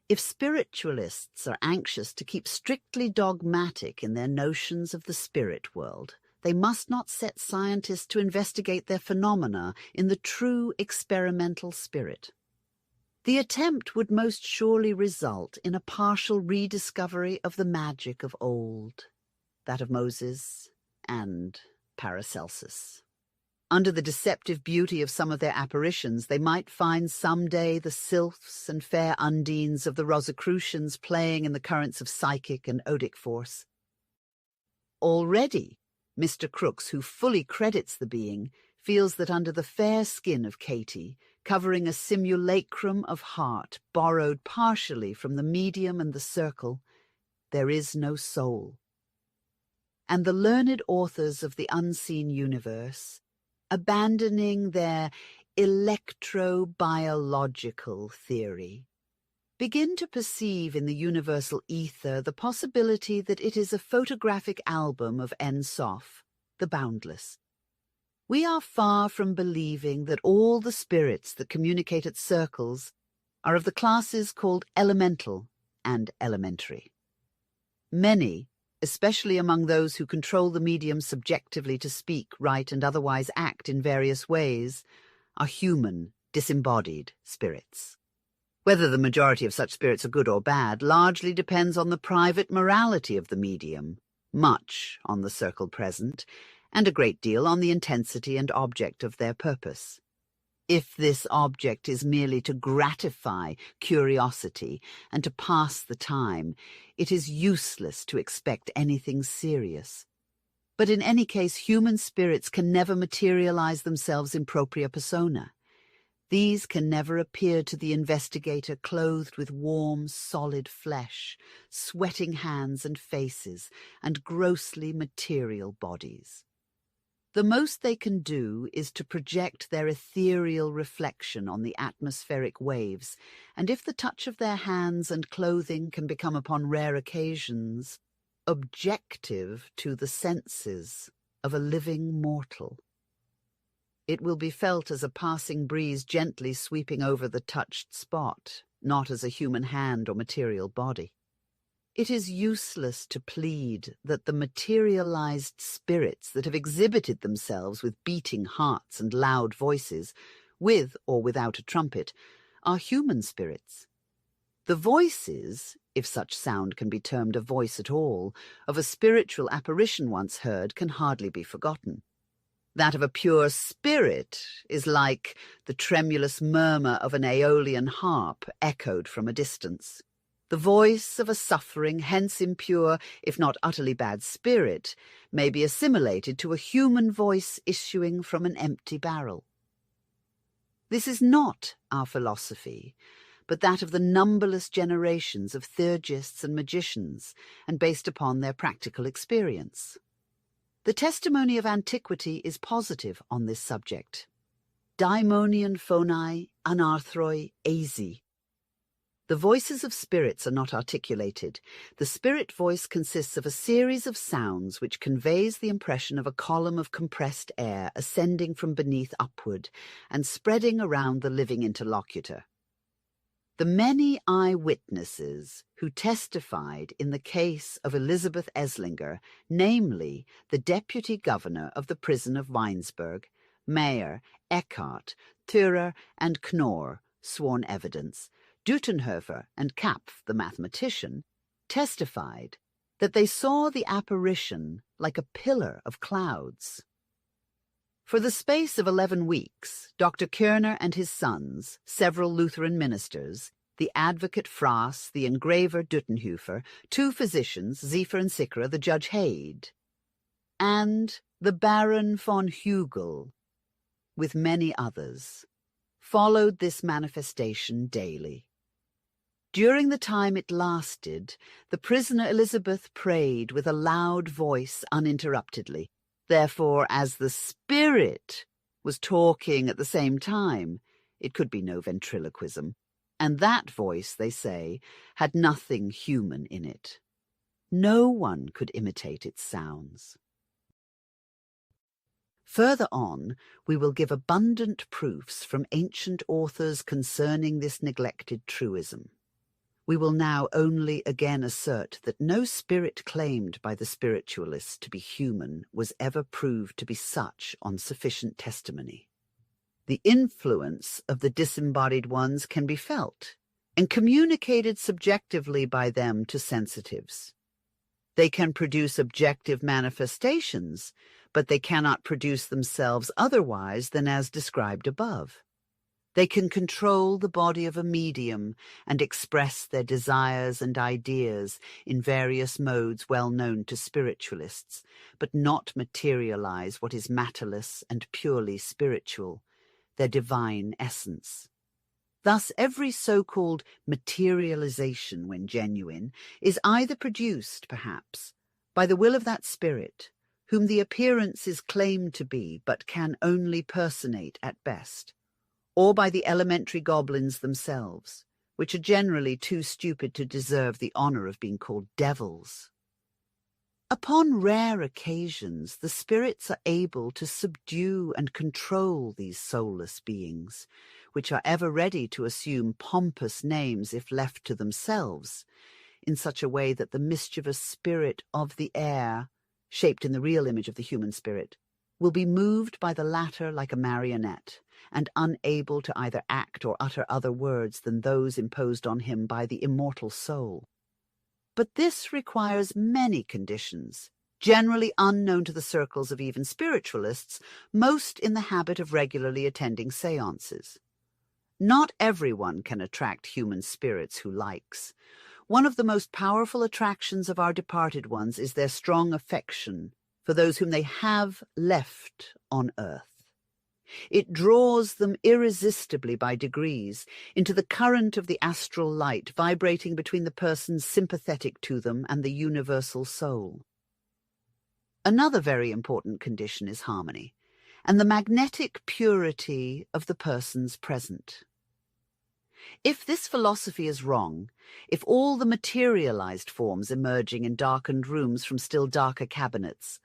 If spiritualists are anxious to keep strictly dogmatic in their notions of the spirit world, they must not set scientists to investigate their phenomena in the true experimental spirit. The attempt would most surely result in a partial rediscovery of the magic of old, that of Moses and Paracelsus. Under the deceptive beauty of some of their apparitions, they might find some day the sylphs and fair undines of the Rosicrucians playing in the currents of psychic and odic force. Already, Mr. Crooks, who fully credits the being, feels that under the fair skin of Katie, covering a simulacrum of heart borrowed partially from the medium and the circle, there is no soul. And the learned authors of the unseen universe, abandoning their electrobiological theory, begin to perceive in the universal ether the possibility that it is a photographic album of En Sof, the boundless. We are far from believing that all the spirits that communicate at circles are of the classes called elemental and elementary. Many, especially among those who control the medium subjectively to speak, write, and otherwise act in various ways, are human, disembodied spirits. Whether the majority of such spirits are good or bad largely depends on the private morality of the medium, much on the circle present, and a great deal on the intensity and object of their purpose. If this object is merely to gratify curiosity and to pass the time, it is useless to expect anything serious. But in any case, human spirits can never materialize themselves in propria persona. These can never appear to the investigator clothed with warm, solid flesh, sweating hands and faces, and grossly material bodies. The most they can do is to project their ethereal reflection on the atmospheric waves, and if the touch of their hands and clothing can become upon rare occasions objective to the senses of a living mortal. It will be felt as a passing breeze gently sweeping over the touched spot, not as a human hand or material body. It is useless to plead that the materialized spirits that have exhibited themselves with beating hearts and loud voices, with or without a trumpet, are human spirits. The voices, if such sound can be termed a voice at all, of a spiritual apparition once heard can hardly be forgotten. That of a pure spirit is like the tremulous murmur of an aeolian harp echoed from a distance. The voice of a suffering, hence impure, if not utterly bad spirit, may be assimilated to a human voice issuing from an empty barrel. This is not our philosophy, but that of the numberless generations of theurgists and magicians, and based upon their practical experience. The testimony of antiquity is positive on this subject. Daimonion phonai anarthroi eisi. The voices of spirits are not articulated. The spirit voice consists of a series of sounds which conveys the impression of a column of compressed air ascending from beneath upward and spreading around the living interlocutor. The many eyewitnesses who testified in the case of Elizabeth Eslinger, namely the deputy governor of the prison of Weinsberg, Mayer, Eckhart, Thürer, and Knorr, sworn evidence, Dutenhofer and Kapf, the mathematician, testified that they saw the apparition like a pillar of clouds. For the space of 11 weeks, Dr. Körner and his sons, several Lutheran ministers, the advocate Frass, the engraver Dutenhofer, 2 physicians, Ziefer and Sickra, the judge Haid, and the Baron von Hugel, with many others, followed this manifestation daily. During the time it lasted, the prisoner Elizabeth prayed with a loud voice uninterruptedly. Therefore, as the spirit was talking at the same time, it could be no ventriloquism, and that voice, they say, had nothing human in it. No one could imitate its sounds. Further on, we will give abundant proofs from ancient authors concerning this neglected truism. We will now only again assert that no spirit claimed by the spiritualists to be human was ever proved to be such on sufficient testimony. The influence of the disembodied ones can be felt and communicated subjectively by them to sensitives. They can produce objective manifestations, but they cannot produce themselves otherwise than as described above. They can control the body of a medium and express their desires and ideas in various modes well known to spiritualists, but not materialize what is matterless and purely spiritual, their divine essence. Thus, every so-called materialization, when genuine, is either produced, perhaps, by the will of that spirit, whom the appearance is claimed to be, but can only personate at best, or by the elementary goblins themselves, which are generally too stupid to deserve the honor of being called devils. Upon rare occasions, the spirits are able to subdue and control these soulless beings, which are ever ready to assume pompous names if left to themselves, in such a way that the mischievous spirit of the air, shaped in the real image of the human spirit, will be moved by the latter like a marionette, and unable to either act or utter other words than those imposed on him by the immortal soul. But this requires many conditions, generally unknown to the circles of even spiritualists, most in the habit of regularly attending séances. Not everyone can attract human spirits who likes. One of the most powerful attractions of our departed ones is their strong affection for those whom they have left on earth. It draws them irresistibly by degrees into the current of the astral light vibrating between the persons sympathetic to them and the universal soul. Another very important condition is harmony, and the magnetic purity of the persons present. If this philosophy is wrong, if all the materialized forms emerging in darkened rooms from still darker cabinets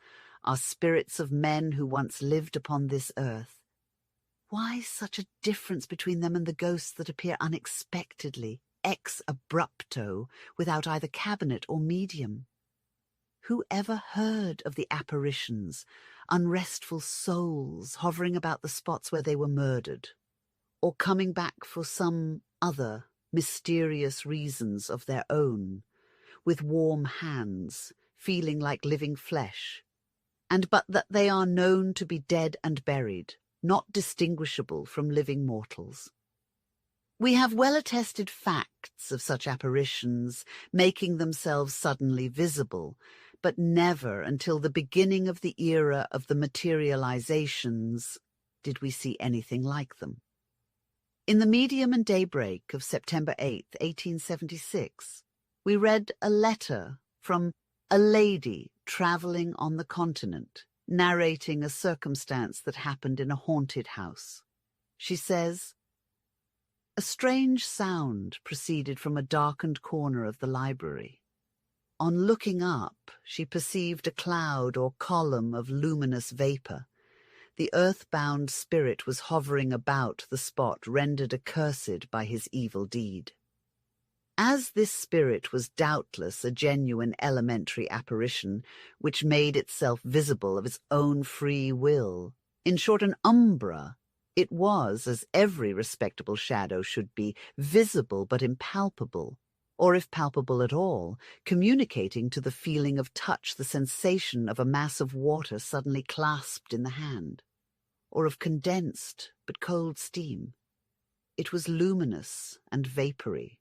are spirits of men who once lived upon this earth, Why such a difference between them and the ghosts that appear unexpectedly, ex abrupto, without either cabinet or medium? Who ever heard of the apparitions, unrestful souls hovering about the spots where they were murdered, or coming back for some other mysterious reasons of their own, with warm hands, feeling like living flesh, and but that they are known to be dead and buried, not distinguishable from living mortals? We have well-attested facts of such apparitions making themselves suddenly visible, but never until the beginning of the era of the materializations did we see anything like them. In the Medium and Daybreak of September 8, 1876, we read a letter from a lady travelling on the continent, narrating a circumstance that happened in a haunted house. She says, "A strange sound proceeded from a darkened corner of the library. On looking up, she perceived a cloud or column of luminous vapour. The earth-bound spirit was hovering about the spot rendered accursed by his evil deed. As this spirit was doubtless a genuine elementary apparition, which made itself visible of its own free will, in short, an umbra, it was, as every respectable shadow should be, visible but impalpable, or if palpable at all, communicating to the feeling of touch the sensation of a mass of water suddenly clasped in the hand, or of condensed but cold steam. It was luminous and vapoury.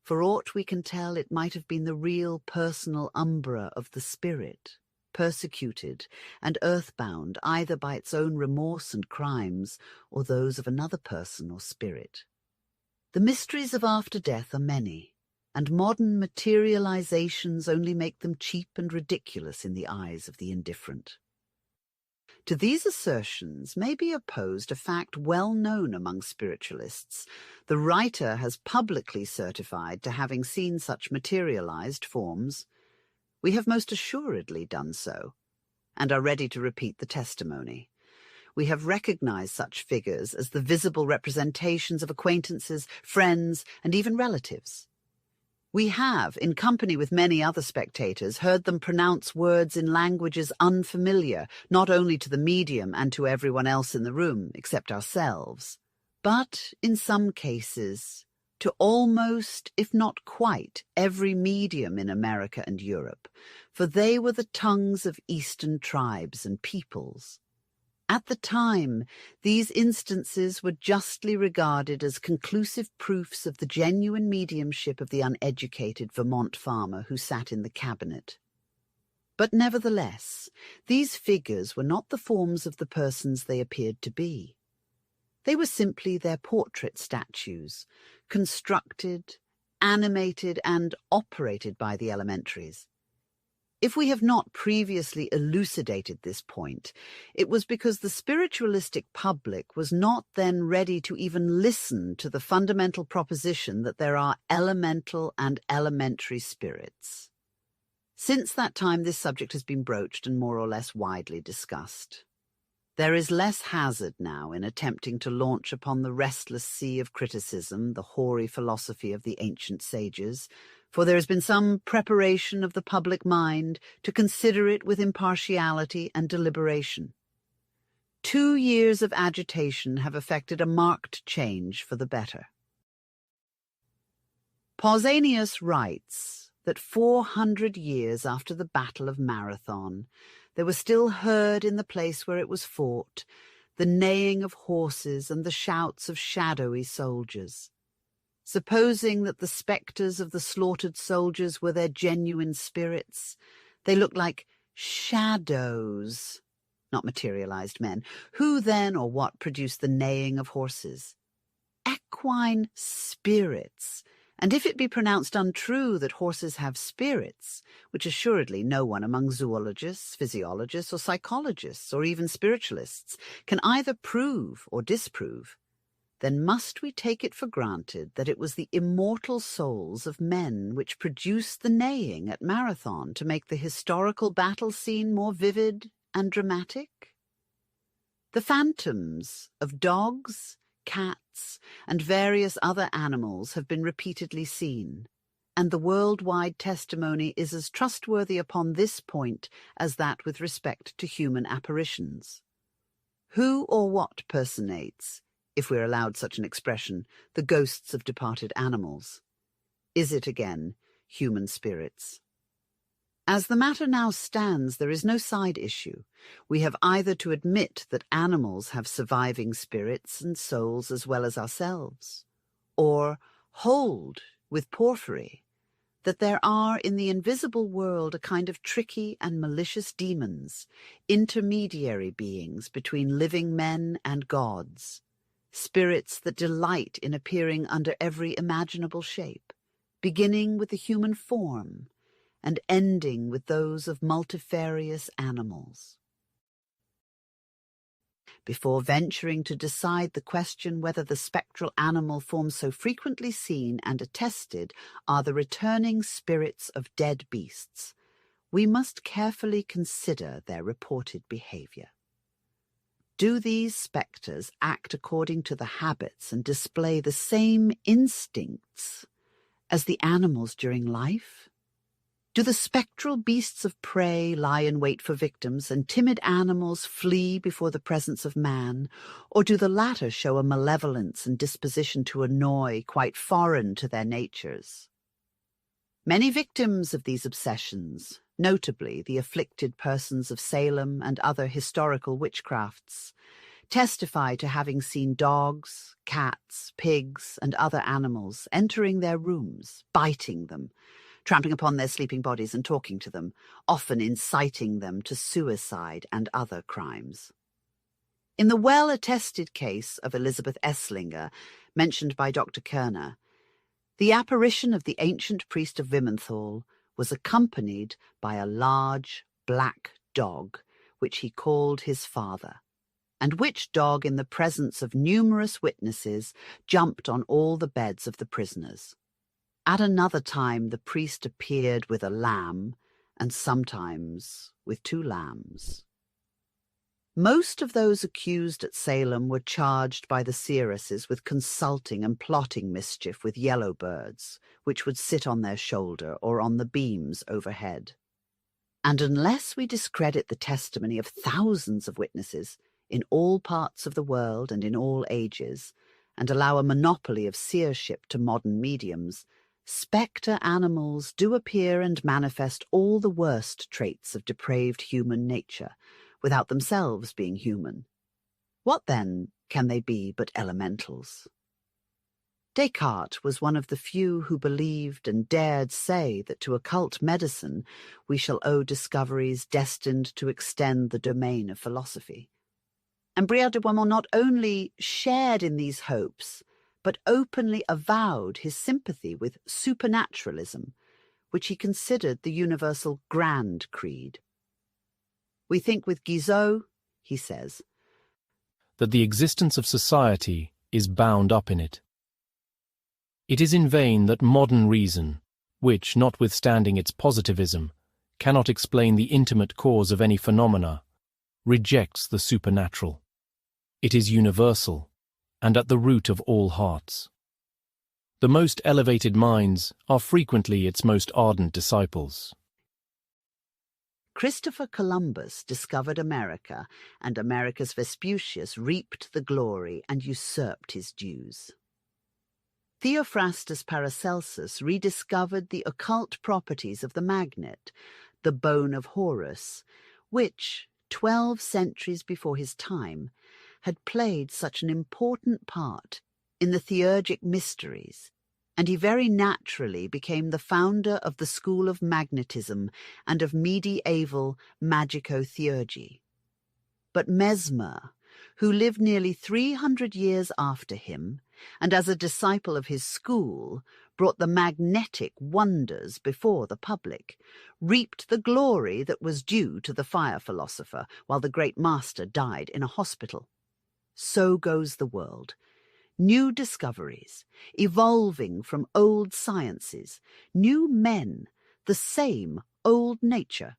For aught we can tell, it might have been the real personal umbra of the spirit, persecuted and earthbound either by its own remorse and crimes or those of another person or spirit. The mysteries of after death are many, and modern materializations only make them cheap and ridiculous in the eyes of the indifferent. To these assertions may be opposed a fact well known among spiritualists. The writer has publicly certified to having seen such materialized forms. We have most assuredly done so, and are ready to repeat the testimony. We have recognized such figures as the visible representations of acquaintances, friends, and even relatives. We have, in company with many other spectators, heard them pronounce words in languages unfamiliar, not only to the medium and to everyone else in the room, except ourselves, but, in some cases, to almost, if not quite, every medium in America and Europe, for they were the tongues of Eastern tribes and peoples. At the time, these instances were justly regarded as conclusive proofs of the genuine mediumship of the uneducated Vermont farmer who sat in the cabinet. But nevertheless, these figures were not the forms of the persons they appeared to be. They were simply their portrait statues, constructed, animated, and operated by the elementaries. If we have not previously elucidated this point, it was because the spiritualistic public was not then ready to even listen to the fundamental proposition that there are elemental and elementary spirits. Since that time, this subject has been broached and more or less widely discussed. There is less hazard now in attempting to launch upon the restless sea of criticism the hoary philosophy of the ancient sages, for there has been some preparation of the public mind to consider it with impartiality and deliberation. 2 years of agitation have effected a marked change for the better. Pausanias writes that 400 years after the Battle of Marathon, there was still heard in the place where it was fought the neighing of horses and the shouts of shadowy soldiers. Supposing that the spectres of the slaughtered soldiers were their genuine spirits, they looked like shadows, not materialized men. Who then or what produced the neighing of horses? Equine spirits. And if it be pronounced untrue that horses have spirits, which assuredly no one among zoologists, physiologists, or psychologists, or even spiritualists, can either prove or disprove, then must we take it for granted that it was the immortal souls of men which produced the neighing at Marathon to make the historical battle scene more vivid and dramatic? The phantoms of dogs, cats, and various other animals have been repeatedly seen, and the worldwide testimony is as trustworthy upon this point as that with respect to human apparitions. Who or what personates, if we're allowed such an expression, the ghosts of departed animals? Is it again human spirits? As the matter now stands, there is no side issue. We have either to admit that animals have surviving spirits and souls as well as ourselves, or hold, with Porphyry, that there are in the invisible world a kind of tricky and malicious demons, intermediary beings between living men and gods, spirits that delight in appearing under every imaginable shape, beginning with the human form, and ending with those of multifarious animals. Before venturing to decide the question whether the spectral animal forms so frequently seen and attested are the returning spirits of dead beasts, we must carefully consider their reported behavior. Do these spectres act according to the habits and display the same instincts as the animals during life? Do the spectral beasts of prey lie in wait for victims, and timid animals flee before the presence of man, or do the latter show a malevolence and disposition to annoy quite foreign to their natures? Many victims of these obsessions, notably the afflicted persons of Salem and other historical witchcrafts, testify to having seen dogs, cats, pigs, and other animals entering their rooms, biting them, trampling upon their sleeping bodies and talking to them, often inciting them to suicide and other crimes. In the well-attested case of Elizabeth Esslinger, mentioned by Dr. Kerner, the apparition of the ancient priest of Wimmenthal was accompanied by a large black dog, which he called his father, and which dog, in the presence of numerous witnesses, jumped on all the beds of the prisoners. At another time the priest appeared with a lamb, and sometimes with 2 lambs. Most of those accused at Salem were charged by the seeresses with consulting and plotting mischief with yellow birds, which would sit on their shoulder or on the beams overhead. And unless we discredit the testimony of thousands of witnesses in all parts of the world and in all ages, and allow a monopoly of seership to modern mediums, spectre animals do appear and manifest all the worst traits of depraved human nature, without themselves being human. What, then, can they be but elementals? Descartes was one of the few who believed and dared say that to occult medicine we shall owe discoveries destined to extend the domain of philosophy. And Brière de Boimont not only shared in these hopes, but openly avowed his sympathy with supernaturalism, which he considered the universal grand creed. We think with Guizot, he says, that the existence of society is bound up in it. It is in vain that modern reason, which, notwithstanding its positivism, cannot explain the intimate cause of any phenomena, rejects the supernatural. It is universal, and at the root of all hearts. The most elevated minds are frequently its most ardent disciples. Christopher Columbus discovered America, and Americus Vespucius reaped the glory and usurped his dues. Theophrastus Paracelsus rediscovered the occult properties of the magnet, the bone of Horus, which, 12 centuries before his time, had played such an important part in the theurgic mysteries, and he very naturally became the founder of the school of magnetism and of medieval magico-theurgy. But Mesmer, who lived nearly 300 years after him, and as a disciple of his school brought the magnetic wonders before the public, reaped the glory that was due to the fire philosopher, while the great master died in a hospital. So goes the world. New discoveries, evolving from old sciences, new men, the same old nature